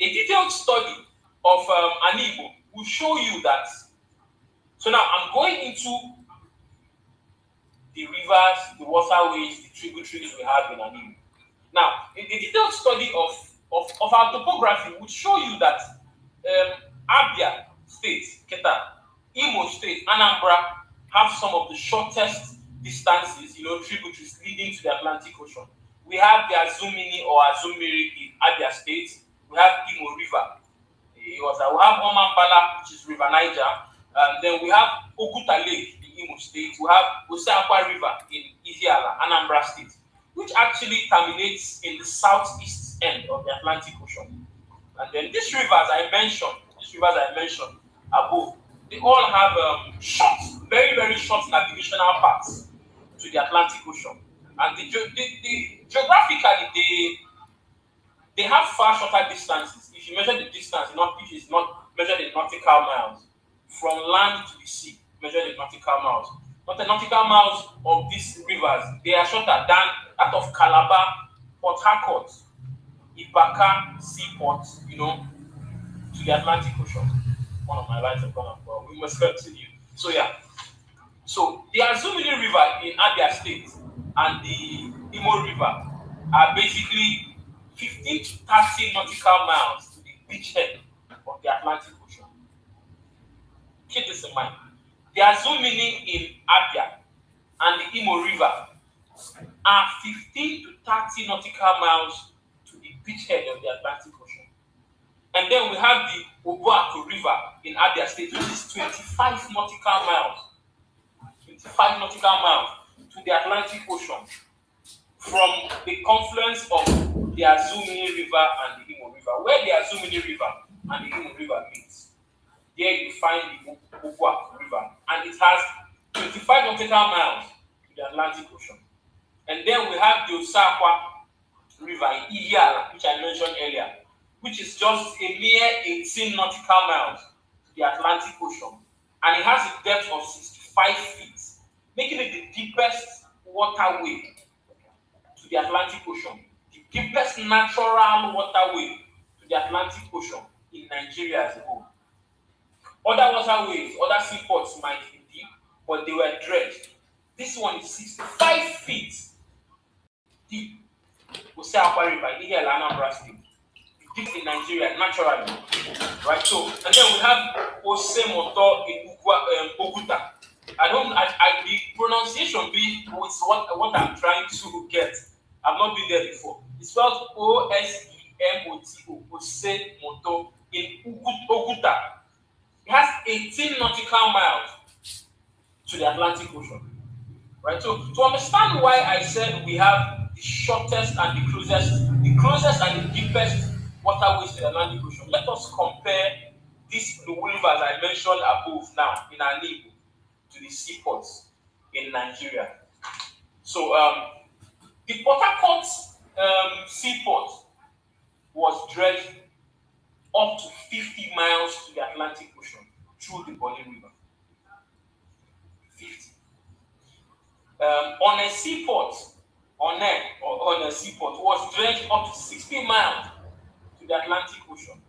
a detailed study of Igbo will show you that. So now I'm going into the rivers, the waterways, the tributaries we have in Igbo. Now, a detailed study of our topography would show you that Abia State, Keta, Imo State, Anambra have some of the shortest distances, tributaries leading to the Atlantic Ocean. We have the Azumini or Azumiri in Abia State. We have Imo River. We have Omambala, which is River Niger. Then we have Oguta Lake in Imo State. We have Oseakwa River in Ihiala, Anambra State, which actually terminates in the southeast end of the Atlantic Ocean. And then these rivers I mentioned above, they all have short, very, very short navigational paths to the Atlantic Ocean. And geographically, they have far shorter distances. If you measure the distance, it is not measured in nautical miles. From land to the sea, measured in nautical miles. But the nautical miles of these rivers, they are shorter than that of Calabar, Port Harcourt, Ibaka seaport, to the Atlantic Ocean. One of my lights have gone up, but we must continue. So yeah. So the Azumini River in Abia State and the Imo River are basically 15 to 30 nautical miles to the beachhead of the Atlantic Ocean. Keep this in mind. The Azumini in Abia and the Imo River are 15 to 30 nautical miles to the beachhead of the Atlantic Ocean. And then we have the Obuaku River in Abia State, which is 25 nautical miles. 25 nautical miles to the Atlantic Ocean from the confluence of the Azumini River and the Imo River. Where the Azumini River and the Imo River meets, there you find the Obuaku River, and it has 25 nautical miles to the Atlantic Ocean. And then we have the Osakwa River in Iyala, which I mentioned earlier, which is just a mere 18 nautical miles to the Atlantic Ocean, and it has a depth of 65 feet, making it the deepest waterway to the Atlantic Ocean, the deepest natural waterway to the Atlantic Ocean in Nigeria as a whole. Other waterways, other seaports might be deep, but they were dredged. This one is 65 feet deep. Osakwa River in here, Anambra State. Deep in Nigeria, naturally. Right? So, and then we have Osemoto in Oguta. The pronunciation is what I'm trying to get. I've not been there before. It's spelled Osemoto, Osemoto in Oguta. It has 18 nautical miles to the Atlantic Ocean. Right? So to understand why I said we have the shortest and the closest and the deepest waterways to the Atlantic Ocean, let us compare these rivers I mentioned above now in Anibu to the seaports in Nigeria. So the Port Harcourt seaport was dredged up to 50 miles to the Atlantic Ocean through the Bonny River. 50. On a seaport was dredged up to 60 miles to the Atlantic Ocean.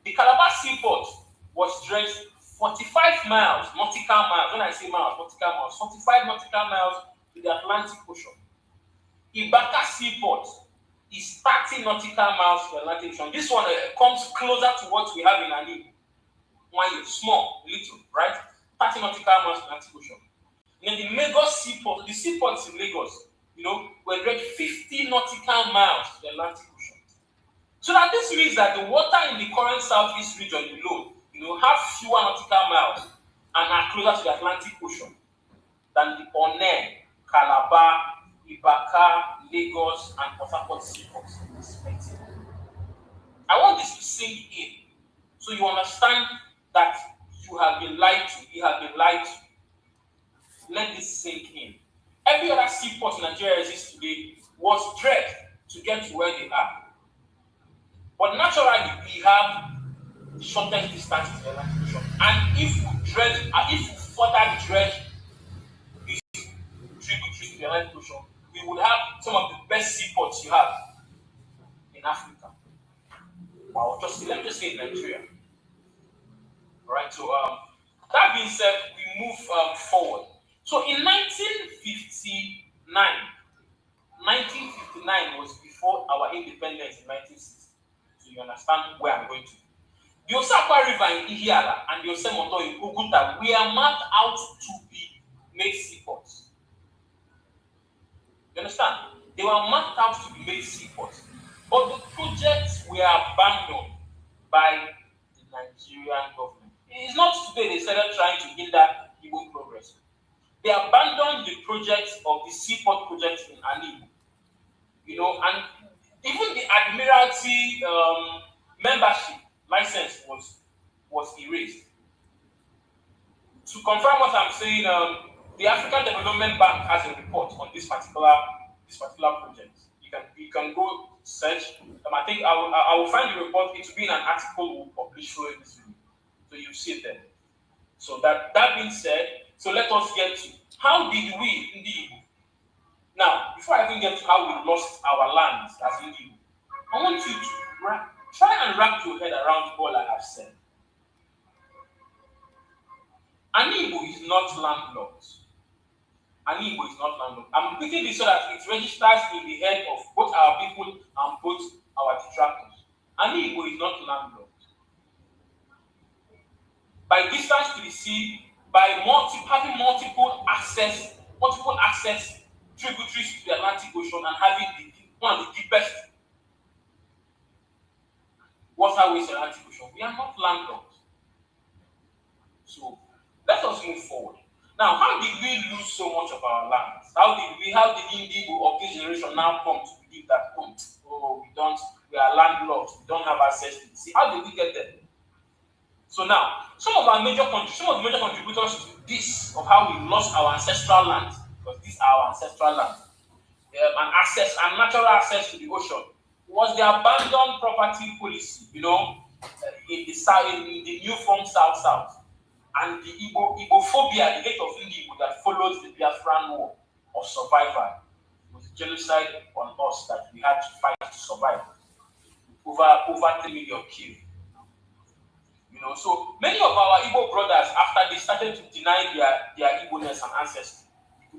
The Calabar seaport was dredged 45 miles, nautical miles. When I say miles, nautical miles, 45 nautical miles to the Atlantic Ocean. Ibaka seaport is 30 nautical miles to the Atlantic Ocean. This one comes closer to what we have in Anibu. One is small, little, right? 30 nautical miles to the Atlantic Ocean. And then the Lagos seaport, the seaports in Lagos, were dredged 50 nautical miles to the Atlantic Ocean. So that this means that the water in the current southeast region below, have fewer nautical miles and are closer to the Atlantic Ocean than the Onne, Calabar, Ibaka, Lagos, and Port Harcourt seaports. I want this to sink in so you understand that you have been lied to. Let this sink in. Every other seaport in Nigeria exists today was dredged to get to where they are. But naturally, we have the shortest distance to the Atlantic Ocean. And if we further dredge these tributaries to the Atlantic Ocean, we would have some of the best seaports you have in Africa. Well, let me just say Nigeria. Alright, so that being said, we move forward. So in 1959 was before our independence in 1960. So you understand where I'm going to. The Osakwa River in Ihiala and the Osemoto in Oguta were marked out to be made seaports. You understand? They were marked out to be made seaports. But the projects were abandoned by the Nigerian government. It is not today they started trying to hinder Igbo progress. They abandoned the projects of the seaport project in Anibu. And even the Admiralty membership license was erased. to confirm what I'm saying, the African Development Bank has a report on this particular project. You can go search. I think I will find the report. It will be in an article we'll publish for this video, so you see it there. So that being said, so let us get to how did we indeed. Now, before I even get to how we lost our lands as indeed, I want you to try and wrap your head around all I have said. An Igbo is not landlocked. An Igbo is not landlocked. I'm putting this so that it registers in the head of both our people and both our detractors. An Igbo is not landlocked. By distance to the sea, by having multiple access tributaries to the Atlantic Ocean and having one of the deepest waterways in the Atlantic Ocean, we are not landlocked. So let us move forward. Now, how did we lose so much of our lands? How did Indigo of this generation now come to believe that we are landlocked, we don't have access to the sea? How did we get there? So now, some of the major contributors to this, of how we lost our ancestral lands, because these are our ancestral lands, and natural access to the ocean, was the abandoned property policy, in the south, in the new form South, and the Igbophobia, the hate of Igbo that followed the Biafran war of survival, with genocide on us that we had to fight to survive, over 3 million killed. So many of our Igbo brothers, after they started to deny their Igbo-ness and ancestry,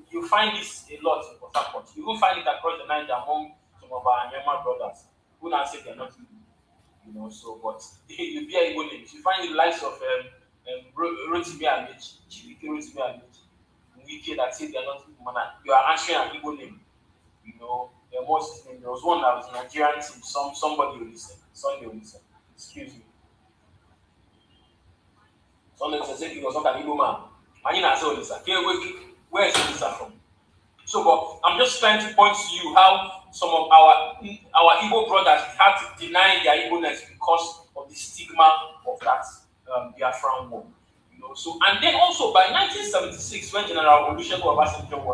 you find this a lot in Port Harcourt. You will find it across the Niger among some of our Nyama brothers who now say they're not Igbo. But you bear Igbo names. You find the likes of Rotimi Alechi, Chibike Rotimi Alechi, Wike that say they're not Igbo. You are answering an Igbo name. There was one that was a Nigerian team, somebody will listen, Sunday will listen. Excuse me. Sunday will say he was not an Igbo man. And you know, where is Olisa from? So, but I'm just trying to point to you how some of our Igbo brothers had to deny their Igbo-ness because of the stigma of that Biafran war. So, and then also by 1976, when General Olusegun Obasanjo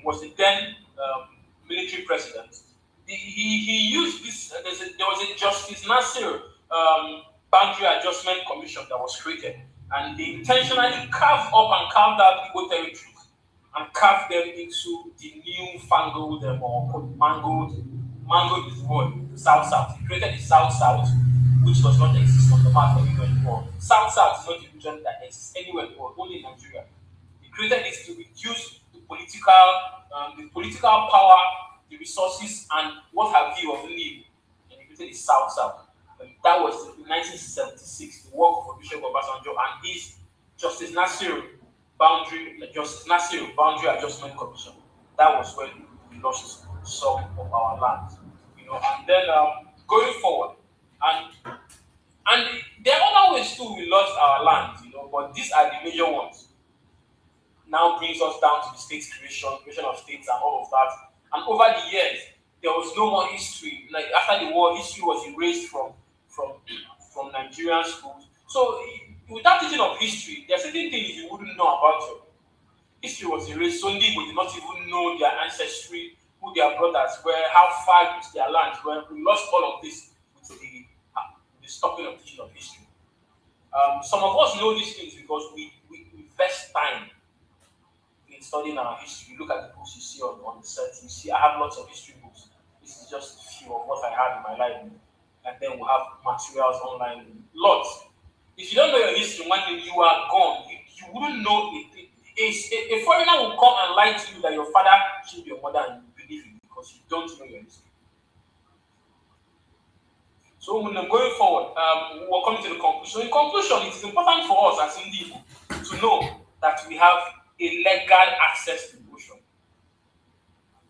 was the then military president, he used this. There was a Justice Nasir boundary adjustment commission that was created, and they intentionally carved out Igbo territories and carved them into the new fangled or mangled is the word, South. He created the South, which does not exist on the map anywhere in the world. South is not a region that exists anywhere in the world, only in Nigeria. He created this to reduce the political power, the resources, and what have you of Igbo. And he created the South. And that was in 1976, the work of Olusegun Obasanjo and his Justice Nasir boundary adjustment commission. That was when we lost some of our lands, and then going forward, and there are other ways too we lost our lands, but these are the major ones. Now brings us down to the state creation of states and all of that. And over the years, there was no more history. Like after the war, history was erased from Nigerian schools. So without teaching of history, there are certain things you wouldn't know about your history was erased. So Igbo would not even know their ancestry, who their brothers were, how far their lands were. We lost all of this with the stopping of teaching of history. Some of us know these things because we invest time in studying our history. You look at the books you see on the set. You see, I have lots of history books. This is just a few of what I have in my library. And then we have materials online. Lots. If you don't know your history, one day you are gone. You wouldn't know it. A foreigner will come and lie to you that your father killed your mother and you believe it because you don't know your history. So when I'm going forward, we're coming to the conclusion. So in conclusion, it is important for us as Indigo to know that we have a legal access to the ocean.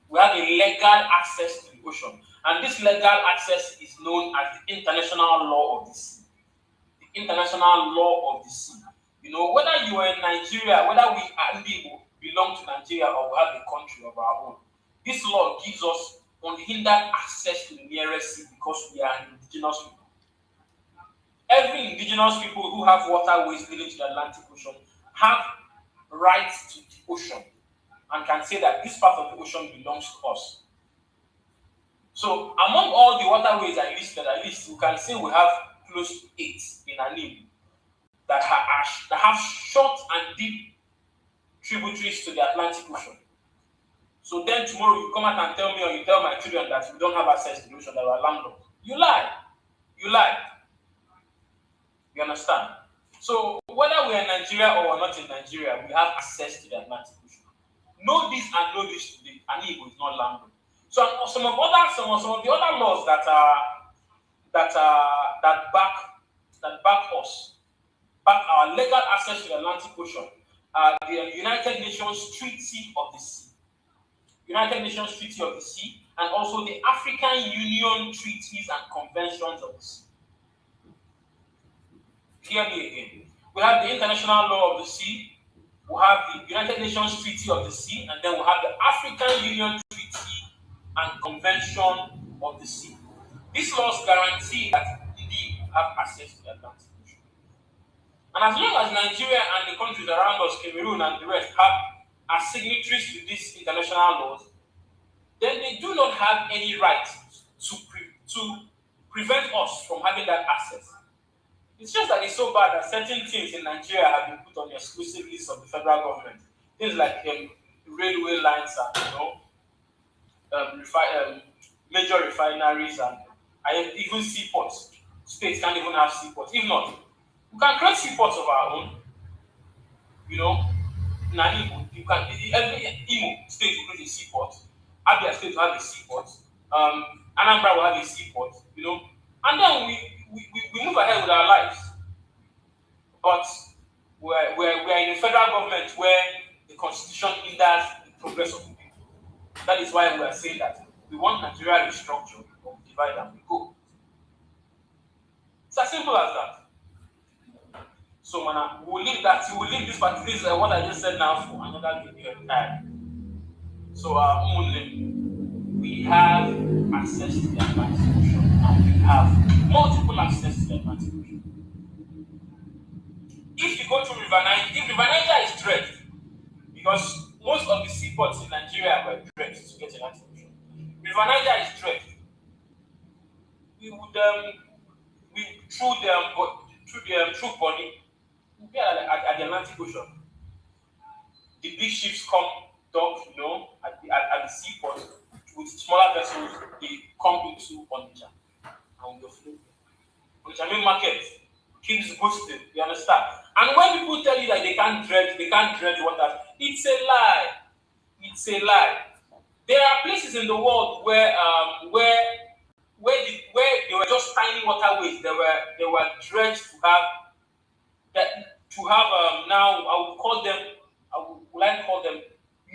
We have a legal access to the ocean. And this legal access is known as the international law of the sea. The international law of the sea. Whether you are in Nigeria, whether we are Indigo, belong to Nigeria, or we have a country of our own, this law gives us unhindered access to the nearest sea because we are indigenous people. Every indigenous people who have waterways leading to the Atlantic Ocean have rights to the ocean and can say that this part of the ocean belongs to us. So among all the waterways I listed, at least you can say we have close to 8 in Anim that have short and deep tributaries to the Atlantic Ocean. So then tomorrow you come out and tell me, or you tell my children that we don't have access to the ocean, that we're landlocked. You lie. You lie. You understand? So whether we're in Nigeria or we're not in Nigeria, we have access to the Atlantic Ocean. Know this and know this today. Anigo is not landlocked. So some of the other laws that back our legal access to the Atlantic Ocean are the United Nations Treaty of the Sea. United Nations Treaty of the Sea, and also the African Union Treaties and Conventions of the Sea. Hear me again. We have the International Law of the Sea, we have the United Nations Treaty of the Sea, and then we have the African Union Treaty and Convention of the Sea. These laws guarantee that indeed we have access to the Atlantic Ocean. And as long as Nigeria and the countries around us, Cameroon and the rest, are signatories to these international laws, then they do not have any right to prevent us from having that access. It's just that it's so bad that certain things in Nigeria have been put on the exclusive list of the federal government. Things like railway lines and major refineries and even seaports. States can't even have seaports. If not, we can create seaports of our own. You know, Nani, you can every Imo state will create a seaport. Abia state will have a seaport. Anambra will have a seaport. You know, and then we move ahead with our lives. But we're in a federal government where the constitution hinders the progress of the people. That is why we are saying that we want Nigeria restructured, or divide and we go. It's as simple as that. So, man, we'll leave that. We'll leave this part. This is what I just said now for another video entirely. So, we have access to the Atlantic Ocean, and we have multiple access to the Atlantic Ocean. If you go to River Niger, if River Niger is dredged, because most of the seaports in Nigeria were dredged to get to the Atlantic Ocean. River Niger is dredged. We would through Bonny, we'll be at the Atlantic Ocean. The big ships come dock, you know, at the seaport. With smaller vessels, they come into Onitsha and we'll float. Onitsha main market keeps boosting, you understand? And when people tell you that they can't dredge water, it's a lie. It's a lie. There are places in the world where they were just tiny waterways. They were dredged to have now I would call them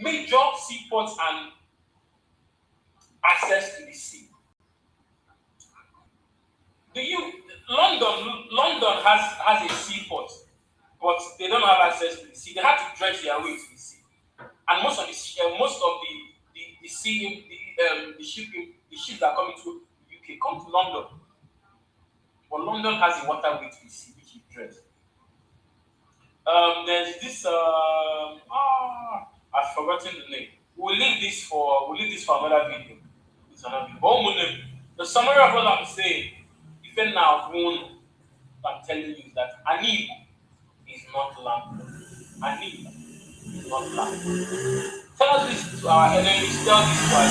major seaports and access to the sea. London has a seaport, but they don't have access to the sea. They had to dredge their way to the sea, and most of the ships that come into the UK come to London, but London has a waterway to the sea which is dredged. There's this I've forgotten the name. We'll leave this for another video. It's another video. But the summary of what I'm saying, even now, I'm telling you is that Ani is not land. Ani is not land. Tell this to our enemies, tell this to our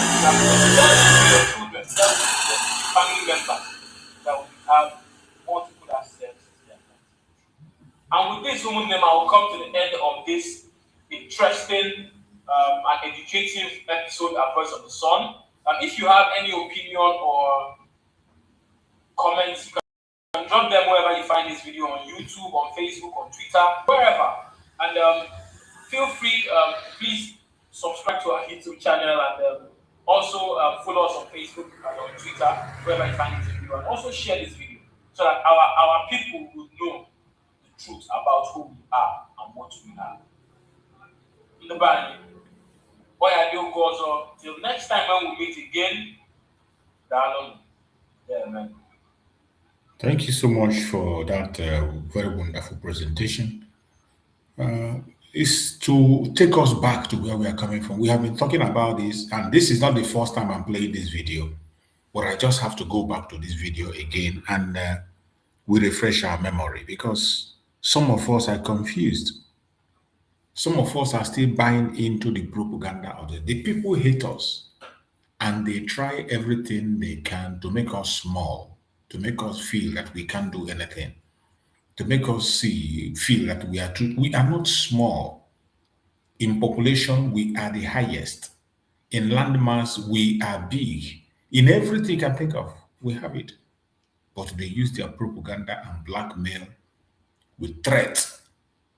children, tell this to your family members that we have multiple access to them. And with this woman name, I will come to the end of this interesting and educative episode of Voice of the Sun. If you have any opinion or comments, you can drop them wherever you find this video, on YouTube, on Facebook, on Twitter, wherever. And feel free, please subscribe to our YouTube channel, and also follow us on Facebook and on Twitter, wherever you find this video, and also share this video so that our people will know the truth about who we are and what we are. In the band, boy, I do go so till next time when we meet again. Darling, yeah, man. Thank you so much for that very wonderful presentation. is to take us back to where we are coming from. We have been talking about this, and this is not the first time I'm playing this video, but I just have to go back to this video again and we refresh our memory because some of us are confused. Some of us are still buying into the propaganda of the people hate us and they try everything they can to make us small, to make us feel that we can't do anything, to make us feel that we are not small. In population, we are the highest. In landmass, we are big. In everything you can think of, we have it. But they use their propaganda and blackmail with threats.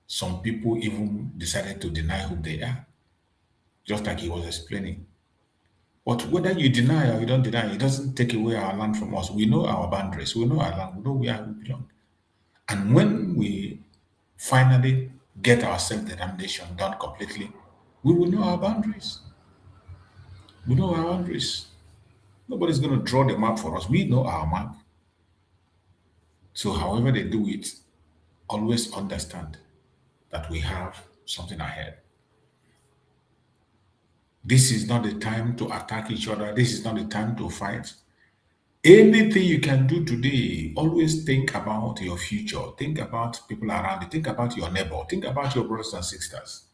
Some people even decided to deny who they are, just like he was explaining. But whether you deny or you don't deny, it doesn't take away our land from us. We know our boundaries. We know our land. We know where we belong. And when we finally get our self-determination done completely, we will know our boundaries. We know our boundaries. Nobody's going to draw the map for us. We know our map. So however they do it, always understand that we have something ahead. This is not the time to attack each other. This is not the time to fight. Anything you can do today, always think about your future. Think about people around you. Think about your neighbor. Think about your brothers and sisters.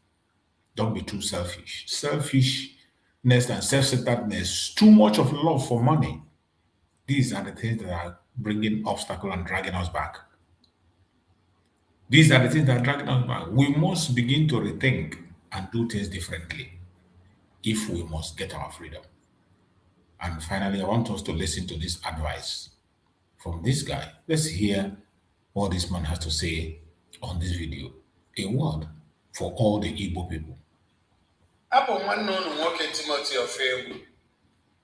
Don't be too selfish. Selfishness and self-centeredness, too much of love for money. These are the things that are bringing obstacle and dragging us back. These are the things that are dragging us back. We must begin to rethink and do things differently if we must get our freedom. And finally, I want us to listen to this advice from this guy. Let's hear what this man has to say on this video. A word for all the Igbo people. Abụ nwanne unu nwoke Timothy Ofegwu.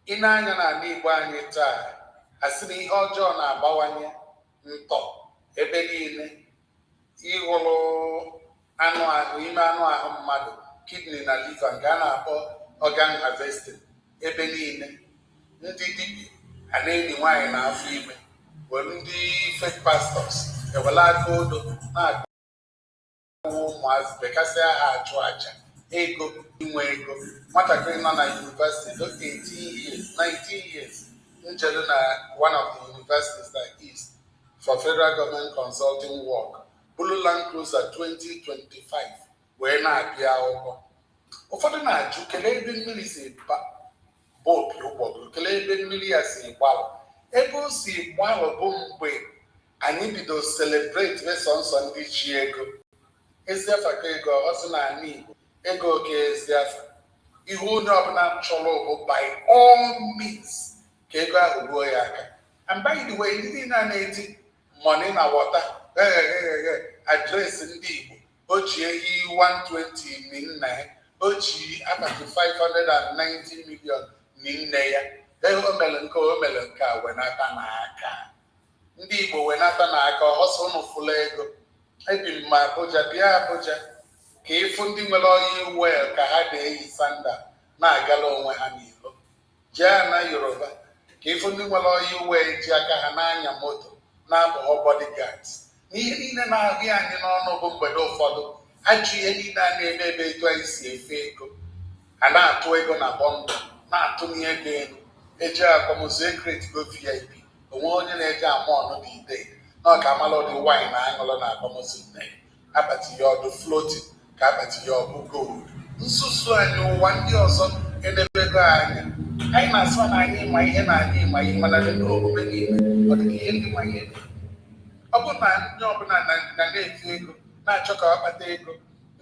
Ị na-anya n'ala Igbo anyị taa, asịrị ihe ọjọọ na-abawanye ntọ ebe niile. Ịhụrụ anụ ahụ, ime anụ ahụ mmadụ, kidney na liver nke a na-akpọ organ harvesting ebe niile. Ndị dibịa a na-enyi nwaanyị n'afọ ime, were ndị fake pastors ewela aka odo na-akụ ụmụazị bekasịa ha achụ aja ego inwe ego. Nwatakịrị nọ na university 18 years 19 years njere na one of the universities like East for federal government consulting work, Bulu Land Cruiser 2025 wee na-abịa akwụkwọ. Ụfọdụ na-ajụ kelee ebe mmiri si bopi ụgbọgụrụ, kelee ebe mmiri ya si gbalụ. Ebe o si gbalụ bụ mgbe anyị bido celebrate mesọnsọ ndị ji ego. Eziafa ka ego ọsọ na ala Igbo, ego oke eziafa. Ihu onye ọbụla chọrọ bụ by all means ka ego ahụ ruo ya aka. And by the way, ndị na-eti money na water adreesị ndị Igbo, o ji ehi 120 n'nna ya, o ji akpati 590 million n'nne ya. O mere nke o mere nke a wenata n'aka. Ndị Igbo wenata n'aka, ọsọ unu fụla ego. Ebi m ma Abuja, bịa Abuja ka ịfụ ndị nwere oyi wel ka ha na-eyi sandal na-agala onwe ha n'ilo. Jee na Yoruba ka ịfụ ndị nwere oyi wel ji aka ha na-anya moto na-abụghọ bodyguards. N'ihe niile na-ahụ anyị n'ọnụ bụ mgbede ụfọdụ ajụ ihe niile a na-eme ebe etu anyị si efe ego. A na-atụ ego na bọndụ, na-atụ n'ego elu, eji akwamozu ekreti go VIP. Onwe onye na-eji ama ọnụ dị ide na ọka amala ọdị wine na aṅụlọ na akwamozu nne abati ya ọdụ floating ka abati ya ọbụ gold. Nsusu anyị ụwa ndị ọzọ edebego anya. Anyị na-asụ na anyị ịma ihe na anyị ịma ihe mana dị n'omume niile ọ dị ihe ndị ma ihe. Ọ bụ na ndị ọbụla na-eti ego na-achọ ka ọ kpata ego,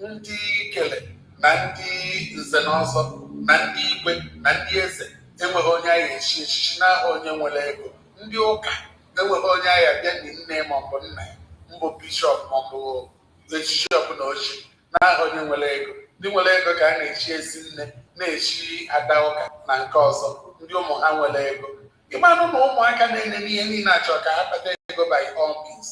ndị ikele na ndị nze na ọzọ na ndị igwe na ndị eze enweghị onye ahịa echi echichi n'aha onye nwere ego. Ndị ụka enweghị onye ahịa bịa ndị nne maọbụ nna ya, mbụ bishọp maọbụ echichi ọbụla ochie n'aha onye nwere ego. Ndị nwere ego ka a na-echi ezi nne, na-echi ada ụka na nke ọzọ, ndị ụmụ ha nwere ego. Ịmanụ na ụmụaka na-enye n'ihe niile achọ ka ha kpata ego by all means.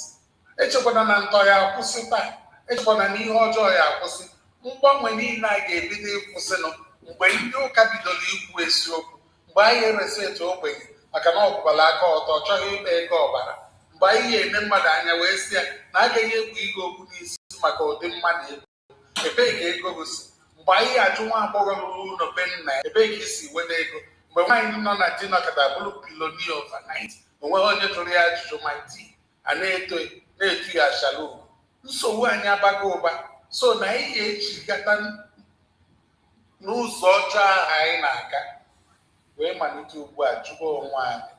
Echekwana na ntọ ya akwụsị taa, echekwana na ihe ọjọọ ya akwụsị. Mgbanwe niile a ga-ebido ịkwụsịnụ mgbe ndị ụka bidoro ikwu eziokwu, mgbe anyị eresi etu ogbenye maka na ọkwụbala aka ọtọ ọ chọghị ịkpa ego ọbara, mgbe anyị ga-eme mmadụ anya wee sị ya na agaghị egwu ige okwu n'isi maka ụdị mmadụ ego ebee ka ego gosi mgbe anyị ajụ nwa agbọghọ lụrụ ụlọ be nna ya ebee ka isi weta ego mgbe nwaanyị nọ na di nọkọta bụrụ bilonia overnight onweghị onye jụrụ ya ajụjụ ma di a na-etu ya ashala ugwu nsogbu anyị abago ụba so na anyị ga-ejikọta n'ụzọ ọjọọ ahụ anyị na-aga wee malite ugbu a jụba onwe anyị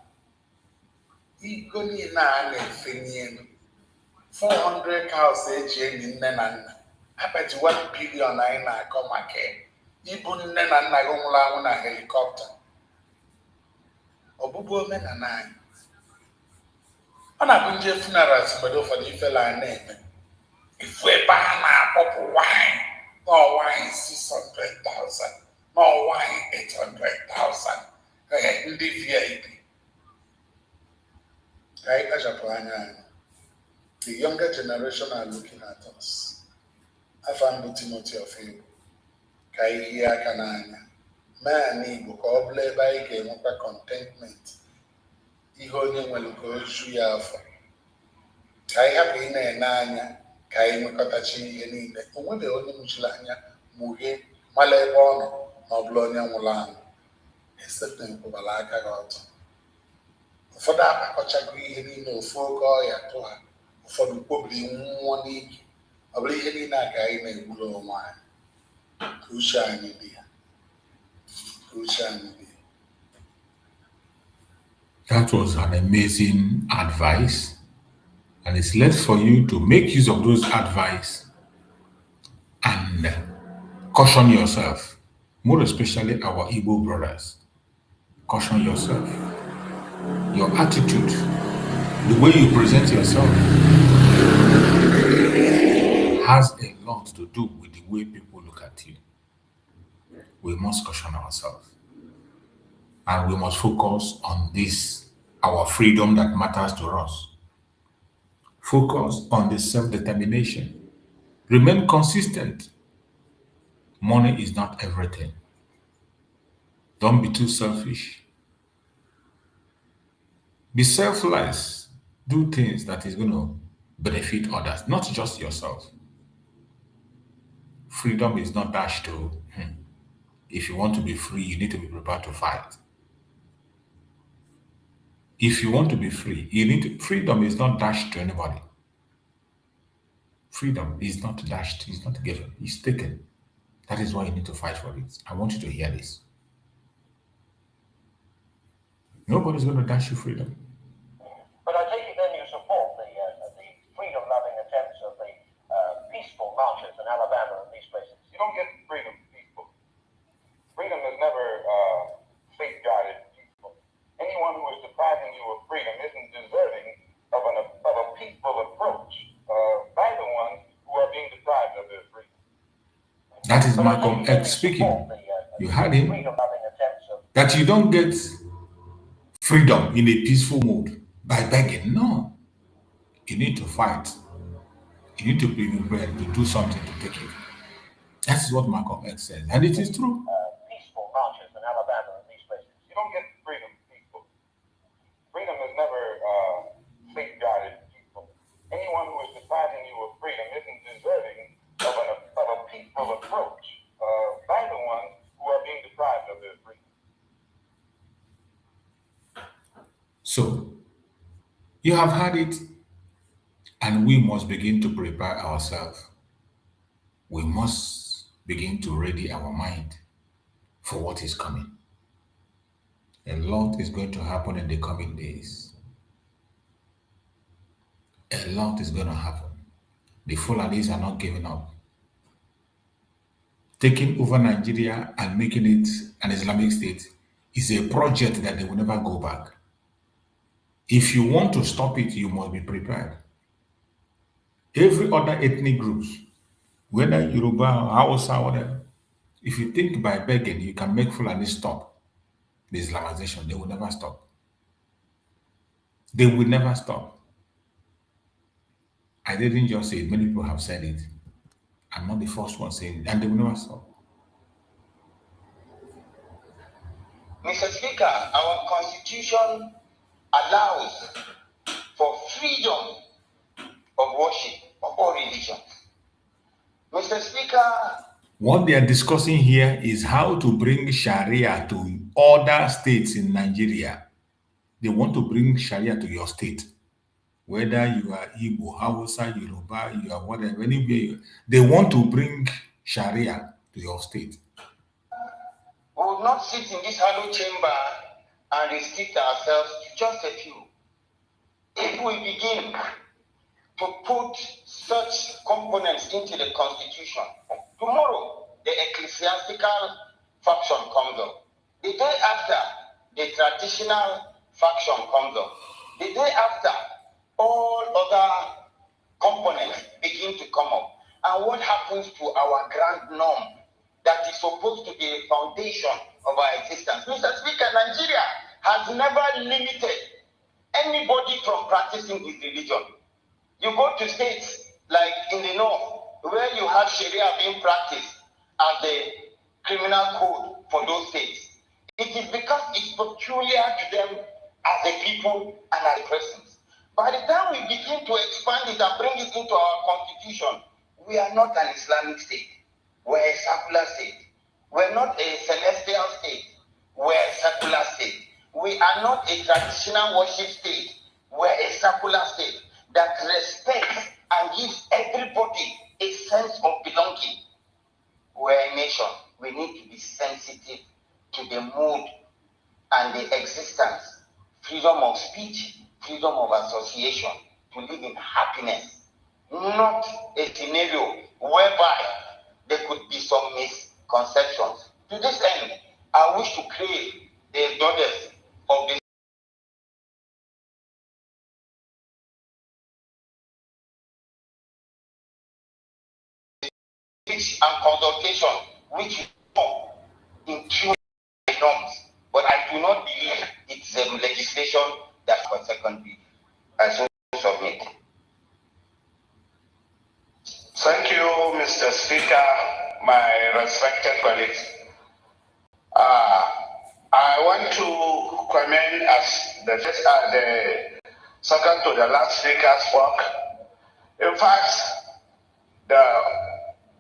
ego niile a na-efe n'elu 400 cows eji enyi nne na nna abaji 1 billion anyị na-akọ maka ibu nne na nna gị nwụrụ anwụ na helikọpta ọbụbụ omenala anyị ọ na-abụ nje funerals mgbe ụfọdụ ifela a na-eme ifu ebe a na-akpọpụ nwanyị n'ọnwaanyị 600,000 n'ọnwaanyị 800,000 ndị VIP ka anyị kpachapụ anya anyị. The younger generation are looking at us. Afam bụ Timothy of Igbo ka anyị hie aka n'anya mee anyị Igbo ka ọ bụla ebe anyị ga-enwekwa contentment ihe onye nwere ka o ju ya afọ ka anyị hapụ ị na-ene anya ka anyị nwekọtachi ihe niile o nwebeghị onye mụchiri anya mụghee mala ebe ọ nọ na ọ bụla onye nwụrụ anwụ except na nkwụbara aka gị ọtọ ụfọdụ akpakọchago ihe niile ofu oge ọya tụ ha ụfọdụ kpobiri mmụọ n'ike ọ bụrụ ihe niile a ka anyị na-egburu onwe anyị ka uche anyị dị ya ka uche anyị dị ya. That was an amazing advice, and it's left for you to make use of those advice and caution yourself, more especially our Igbo brothers. Caution yourself. Your attitude, the way you present yourself, has a lot to do with the way people look at you. We must caution ourselves. And we must focus on this, our freedom that matters to us. Focus on the self-determination. Remain consistent. Money is not everything. Don't be too selfish. Be selfless. Do things that is going to benefit others, not just yourself. Freedom is not dashed to. If you want to be free, you need to be prepared to fight. If you want to be free, freedom is not dashed to anybody. Freedom is not dashed, it's not given, it's taken. That is why you need to fight for it. I want you to hear this. Nobody's going to dash you freedom. But I take it then you support the freedom-loving attempts of the peaceful marchers in Alabama and these places. You don't get freedom peaceful. Freedom is never safeguarded peaceful. Anyone who is depriving you of freedom isn't deserving of a peaceful approach by the ones who are being deprived of their freedom. That is Malcolm X speaking. You heard him. That you don't get freedom in a peaceful mode by begging. No. You need to fight. You need to be prepared to do something to take it. That's what Malcolm X says. And it is true. Peaceful marches in Alabama and these places. You don't get freedom peaceful. Freedom is never safeguarded peaceful. Anyone who is depriving you of freedom isn't deserving of a peaceful approach by the ones who are being deprived of their freedom. So, you have had it, and we must begin to prepare ourselves. We must begin to ready our mind for what is coming. A lot is going to happen in the coming days. A lot is going to happen. The Fulanis are not giving up. Taking over Nigeria and making it an Islamic state is a project that they will never go back. If you want to stop it, you must be prepared. Every other ethnic groups, whether Yoruba or Hausa, whatever, if you think by begging you can make Fulani stop the Islamization, they will never stop. They will never stop. I didn't just say it, many people have said it. I'm not the first one saying it, and they will never stop. Mr. Speaker, our constitution allows for freedom of worship of all religions. Mr. Speaker, What they are discussing here is how to bring Sharia to other states in Nigeria. They want to bring Sharia to your state. Whether you are Igbo, Hausa, Yoruba, you are whatever, anywhere, they want to bring Sharia to your state. we will not sit in this hollow chamber and restrict ourselves to just a few. If we begin to put such components into the constitution, tomorrow the ecclesiastical faction comes up. The day after, the traditional faction comes up. The day after, all other components begin to come up. And what happens to our grand norm that is supposed to be a foundation of our existence? Mr. Speaker, Nigeria has never limited anybody from practicing his religion. You go to states like in the north, where you have Sharia being practiced as the criminal code for those states. It is because it's peculiar to them as a people and as persons. By the time we begin to expand it and bring it into our constitution, we are not an Islamic state. We're a secular state. We're not a celestial state. We're a secular state. We are not a traditional worship state. We're a secular state that respects and gives everybody a sense of belonging. We're a nation. We need to be sensitive to the mood and the existence, freedom of speech, freedom of association, to live in happiness, not a scenario whereby there could be some misconceptions. To this end, I wish to create the daughters of the speech and consultation, which is not in tune with norms. But I do not believe it's a legislation that's for secondary. I so submit. Thank you, Mr. Speaker, my respected colleagues. I want to comment as the second to the last speaker spoke. In fact, the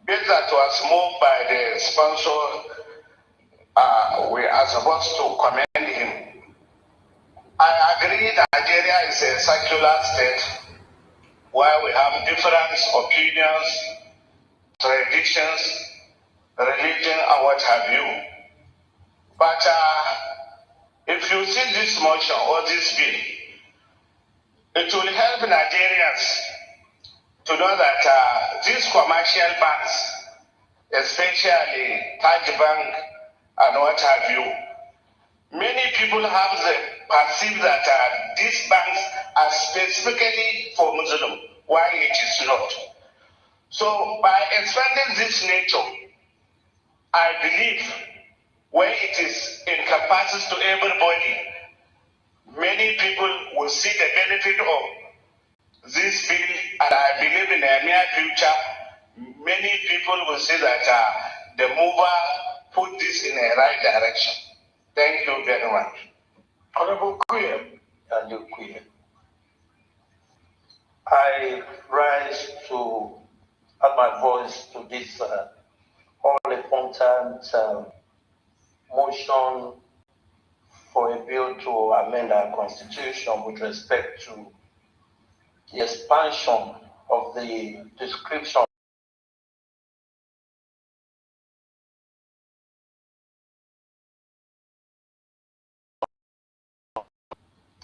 bill that was moved by the sponsor, we are supposed to commend him. I agree that Nigeria is a secular state where we have different opinions, traditions, religion, and what have you. But if you see this motion or this bill, it will help Nigerians to know that these commercial banks, especially Taj Bank and what have you, many people have perceived that these banks are specifically for Muslims, while it is not. So by expanding this nature, I believe when it is encompasses to everybody, many people will see the benefit of this bill, and I believe in the near future, many people will see that the mover put this in a right direction. Thank you very much. Honorable Queer, and you Queer, I rise to add my voice to this all-important motion for a bill to amend our constitution with respect to the expansion of the description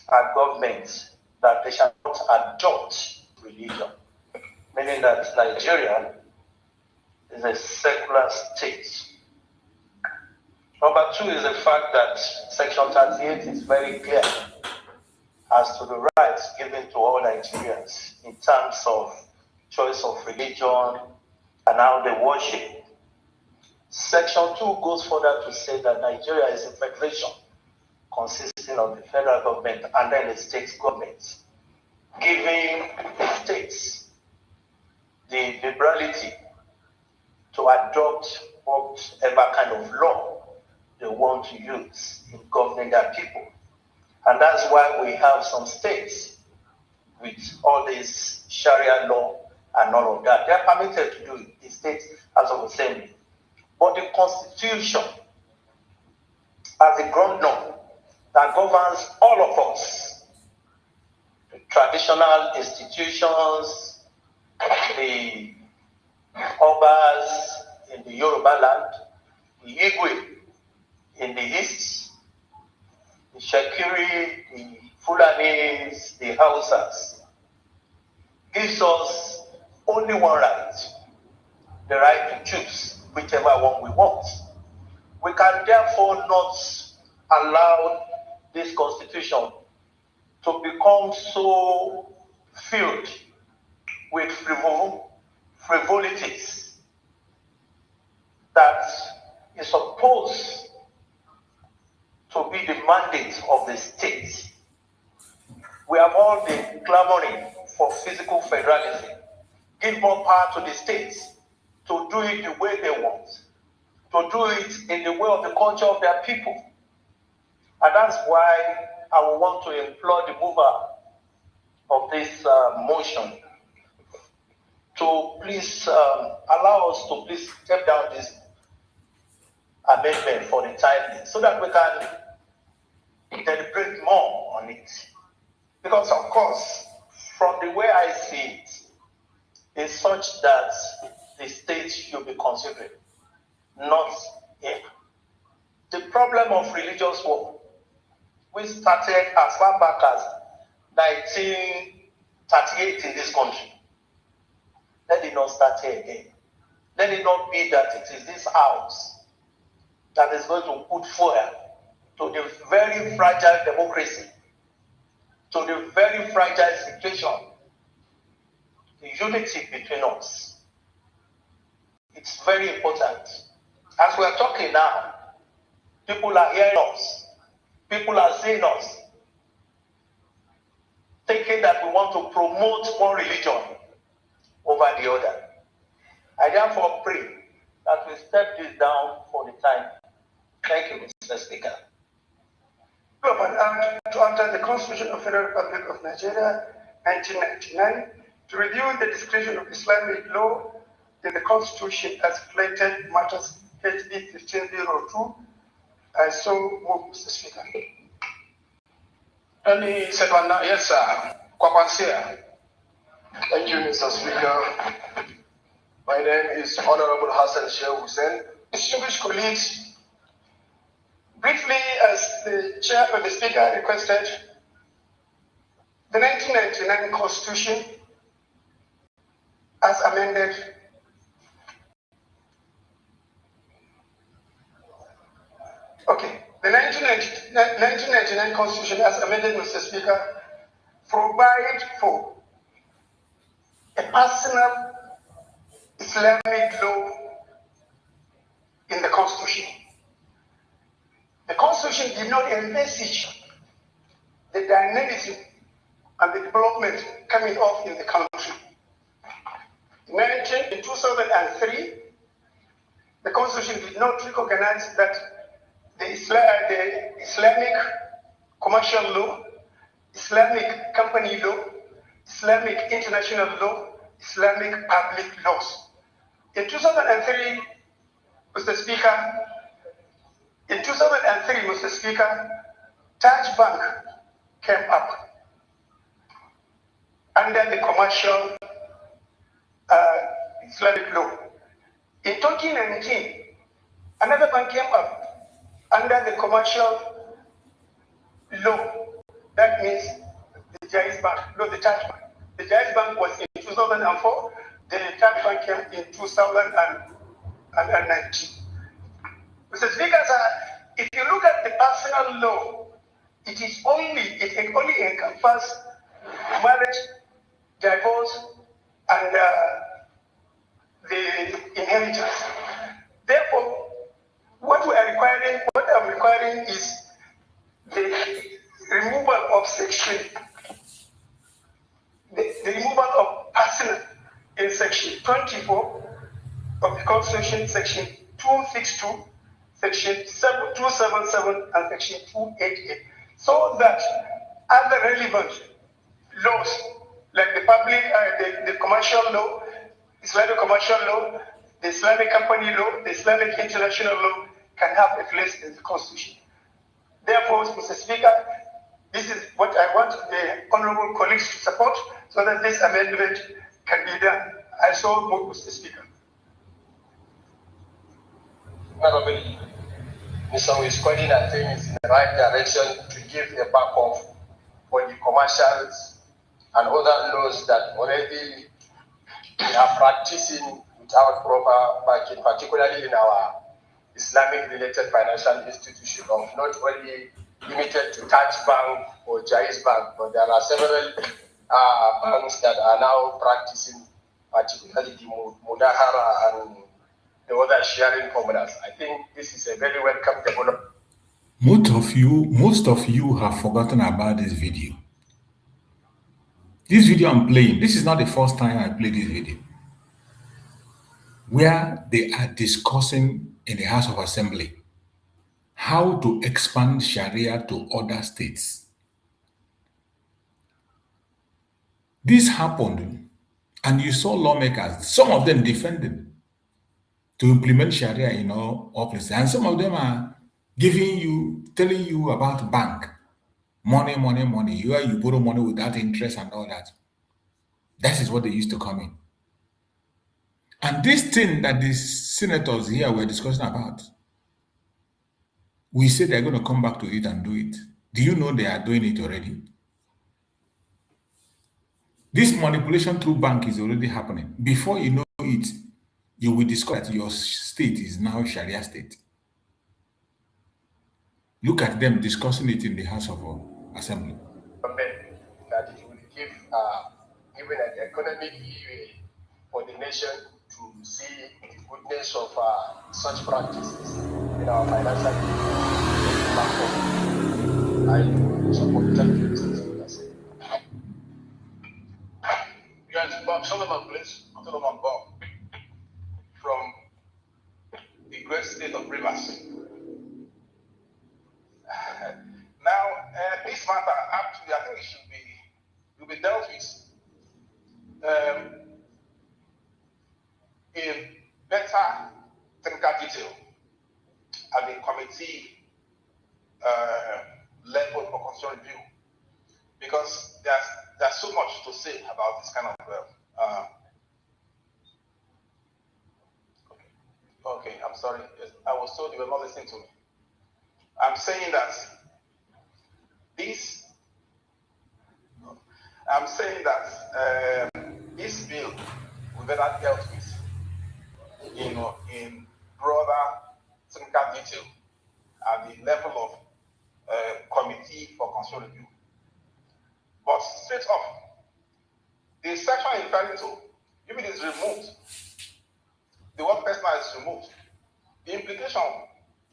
our governments that they shall not adopt religion, meaning that Nigeria is a secular state. Number two is the fact that Section 38 is very clear as to the rights given to all Nigerians in terms of choice of religion and how they worship. Section 2 goes further to say that Nigeria is a federation consisting of the federal government and then the state governments, giving the states the liberality to adopt whatever kind of law they want to use in governing their people. And that's why we have some states with all this Sharia law and all of that. They are permitted to do it, the State House of Assembly. But the Constitution, as a ground norm that governs all of us, the traditional institutions, the Obas in the Yoruba land, the Igwe in the east, the Shekiri, the Fulanis, the Hausas, gives us only one right, the right to choose whichever one we want. We can therefore not allow this constitution to become so filled with frivolities that is supposed to be the mandate of the state. We have all been clamoring for physical federalism. Give more power to the states to do it the way they want, to do it in the way of the culture of their people. And that's why I would want to implore the mover of this motion to please allow us to please step down this amendment for the time being so that we can deliberate more on it. Because of course, from the way I see it, it's such that the state should be considered, not here. The problem of religious war, we started as far back as 1938 in this country. Let it not start here again. Let it not be that it is this house that is going to put fire to the very fragile democracy, to the very fragile situation, the unity between us. It's very important. As we are talking now, people are hearing us. People are seeing us, thinking that we want to promote one religion over the other. I therefore pray that we step this down for the time. Thank you, Mr. Speaker. To enter the Constitution of the Federal Republic of Nigeria, 1999, to review the discretion of Islamic law in the Constitution as related matters HB 1502. I so move, Mr. Speaker. Any second? Yes, sir. Kwakwansia. Thank you, Mr. Speaker. My name is Honorable Hassan Sheikh Hussein. Distinguished colleagues, briefly, as the chair of the speaker requested, the 1999 Constitution, as amended, the 1999 Constitution, as amended, Mr. Speaker, provide for a personal Islamic law in the Constitution. The Constitution did not envisage the dynamism and the development coming off in the country. In 2003, the Constitution did not recognize that the Islamic commercial law, Islamic company law, Islamic international law, Islamic public laws. In 2003, Mr. Speaker, Taj Bank came up under the commercial Islamic law. In 2019, another bank came up under the commercial law. That means the Jais Bank, not the Taj Bank. The Jais Bank was in 2004, the Taj Bank came in 2019. Mr. Speaker, sir, if you look at the personal law, it only encompasses marriage, divorce, and the inheritance. Therefore, what I'm requiring is the removal of section, the removal of personal in section 24 of the Constitution, section 262, section 277, and section 288, so that other relevant laws like the public, the commercial law, Islamic commercial law, the Islamic company law, the Islamic international law can have a place in the Constitution. Therefore, Mr. Speaker, this is what I want the honorable colleagues to support so that this amendment can be done. I so move, Mr. Speaker. Honorable Mr. is pointing at things in the right direction to give a backup for the commercials and other laws that already we are practicing without proper backing, particularly in our Islamic-related financial institutions, of not only limited to Taj Bank or Jais Bank, but there are several banks that are now practicing, particularly the Mudahara and the other sharing formulas. I think this is a very welcome development. Most of you have forgotten about this video. This video I'm playing, this is not the first time I play this video, where they are discussing in the House of Assembly how to expand Sharia to other states. This happened, and you saw lawmakers, some of them defending to implement Sharia in all places, and some of them are telling you about bank, money, where you borrow money without interest and all that. That is what they used to come in. And this thing that the senators here were discussing about, we say they're going to come back to it and do it. Do you know they are doing it already? This manipulation through bank is already happening. Before you know it, you will discover that your state is now Sharia state. Look at them discussing it in the House of Assembly. That it will give even an economic leeway for the nation to see the goodness of such practices in our financial platform. I support that. Yes, Bob Solomon, please. Solomon Bob. From the great state of Rivers. Now, this matter, actually, I think it will be dealt with in better technical detail at the committee level for constitutional review, because there's so much to say about this kind of okay, I'm sorry. Yes, I was told you were not listening to me. I'm saying that this bill will better dealt with, in broader technical detail at the level of committee for constitutional review. But straight up, the section I'm referring to, if it is removed, the word personal is removed. The implication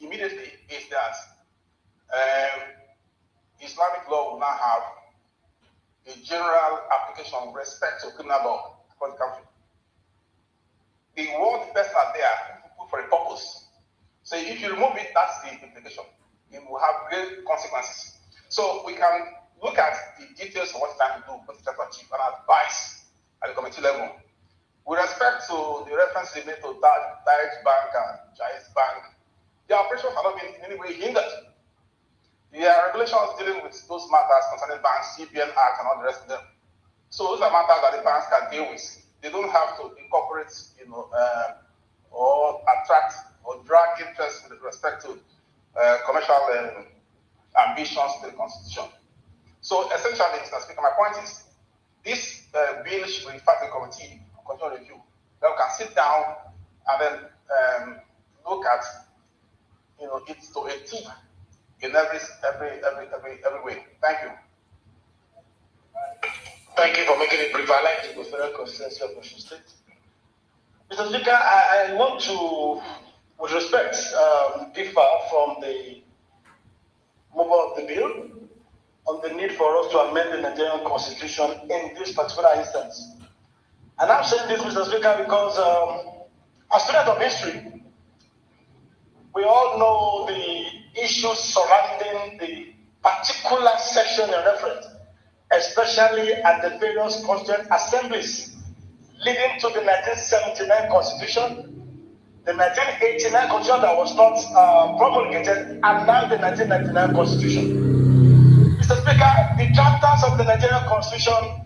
immediately is that Islamic law will now have a general application with respect to criminal law across the country. The word personal there put for a purpose. So if you remove it, that's the implication. It will have great consequences. So we can look at the details of what it's trying to do, what it's trying to achieve, and advise at the committee level. With respect to the reference made to Taj Bank and Jais Bank, their operations have not been in any way hindered. There are regulations dealing with those matters concerning banks, CBN Act, and all the rest of them. So those are matters that the banks can deal with. They don't have to incorporate, or attract or drag interest with respect to commercial ambitions to the Constitution. So essentially, Mr. Speaker, my point is, this bill should be referred to the committee on constitutional review. Then we can sit down and then look at, it to a T in every way. Thank you. Thank you for making it brief. I like the federal constituency of Osun State. Mr. Speaker, I want to, with respect, differ from the mover of the bill on the need for us to amend the Nigerian Constitution in this particular instance. And I'm saying this, Mr. Speaker, because as students of history, we all know the issues surrounding the particular section in reference, especially at the various constituent assemblies leading to the 1979 Constitution, the 1989 Constitution that was not promulgated, and now the 1999 Constitution. Mr. Speaker, the drafters of the Nigerian Constitution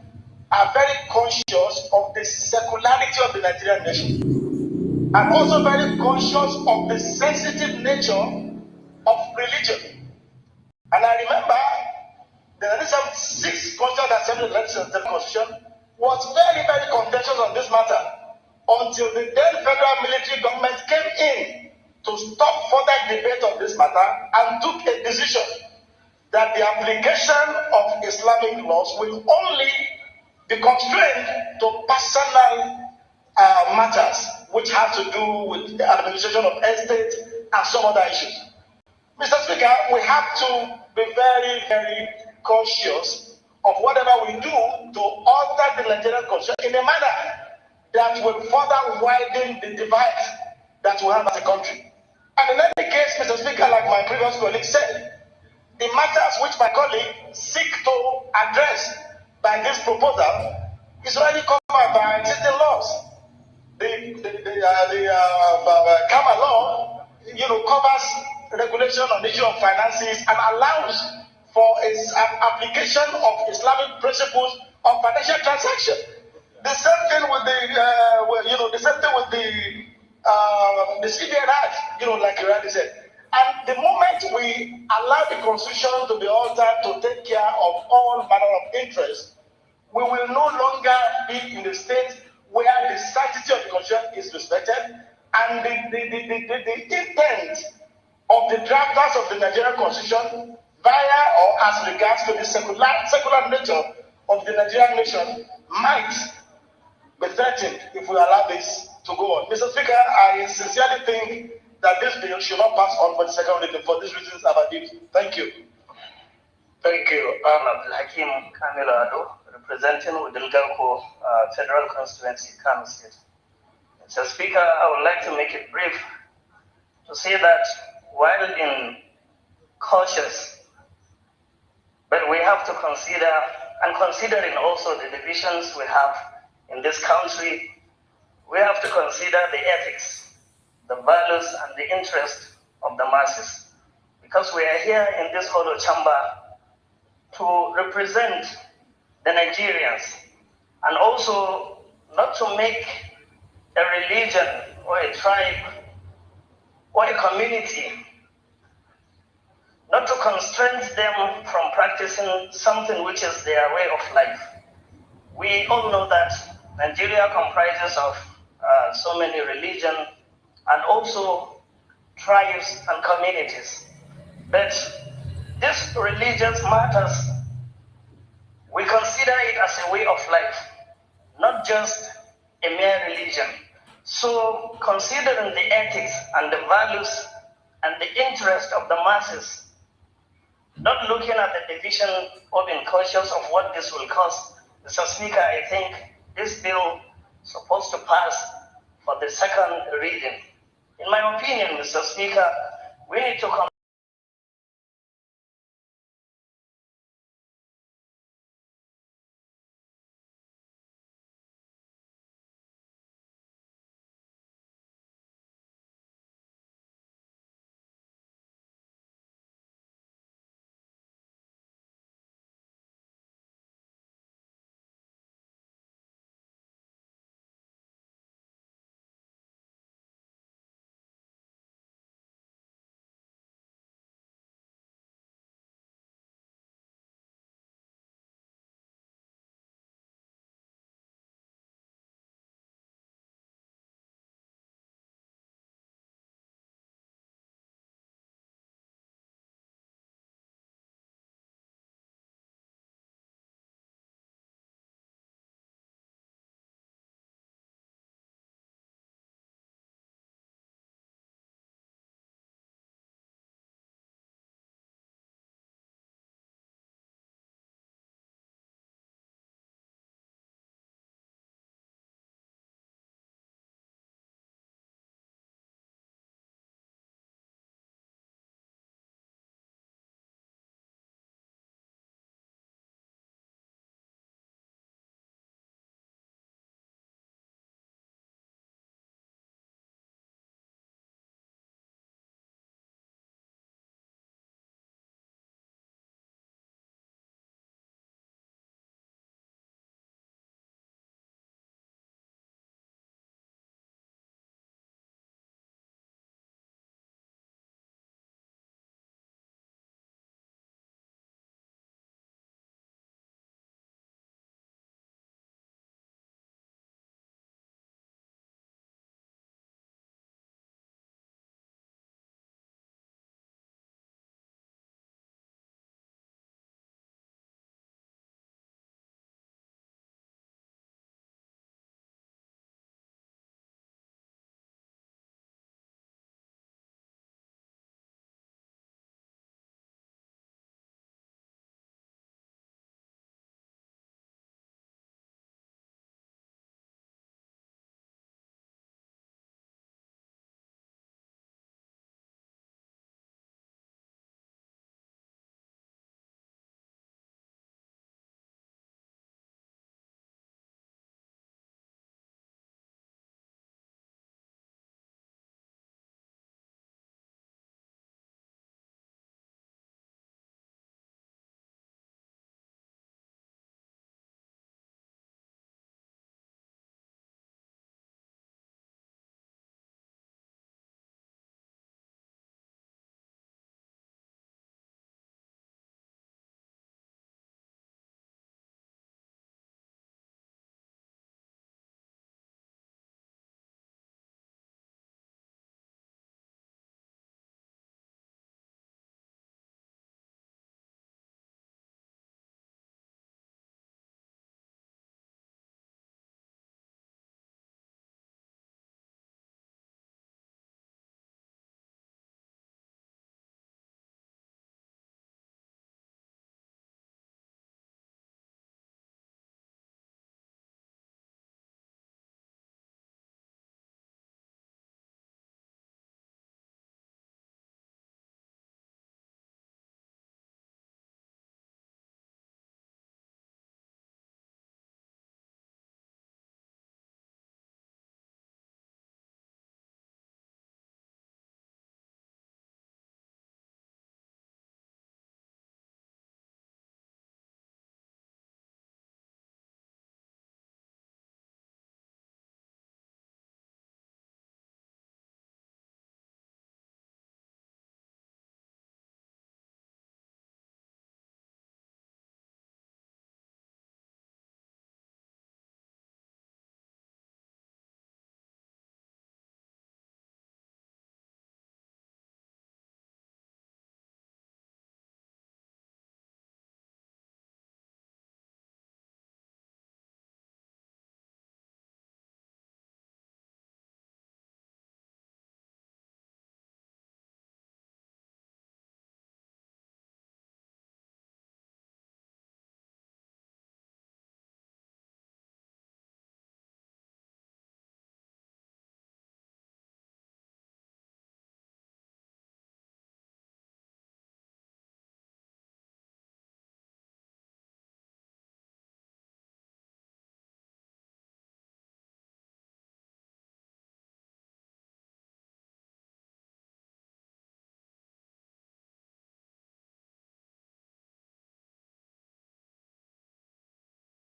are very conscious of the secularity of the Nigerian nation, and also very conscious of the sensitive nature of religion. And I remember the 1976 Constitutional Assembly legislative Constitution was very, very contentious on this matter until the then federal military government came in to stop further debate on this matter and took a decision that the application of Islamic laws will only be constrained to personal matters which have to do with the administration of estate and some other issues. Mr. Speaker, we have to be very, very conscious of whatever we do to alter the Nigerian Constitution in a manner that will further widen the divide that we have as a country. And in any case, Mr. Speaker, like my previous colleague said, the matters which my colleague seek to address by this proposal is already covered by existing laws. The Kama law, covers regulation on the issue of finances and allows for its application of Islamic principles on financial transactions. The same thing with the CBN Act, like you already said. And the moment we allow the Constitution to be altered to take care of all manner of interests, we will no longer be in the state where the sanctity of the Constitution is respected, and the intent of the drafters of the Nigerian Constitution via or as regards to the secular nature of the Nigerian nation might be threatened if we allow this to go on. Mr. Speaker, I sincerely think that this bill should not pass on for the second reading for these reasons I've given. Thank you. Thank you. I'm Hakim Kamila Ado, representing Udilgarko Federal Constituency, Kano State. Mr. Speaker, I would like to make it brief to say that while being cautious, but we have to consider, and considering also the divisions we have in this country, we have to consider the ethics, the values, and the interest of the masses. Because we are here in this hollow chamber to represent the Nigerians, and also not to make a religion or a tribe or a community, not to constrain them from practicing something which is their way of life. We all know that Nigeria comprises of so many religions and also tribes and communities. But these religious matters, we consider it as a way of life, not just a mere religion. So considering the ethics and the values and the interest of the masses, not looking at the division or being cautious of what this will cost, Mr. Speaker, I think this bill is supposed to pass for the second reading. In my opinion, Mr. Speaker, we need to come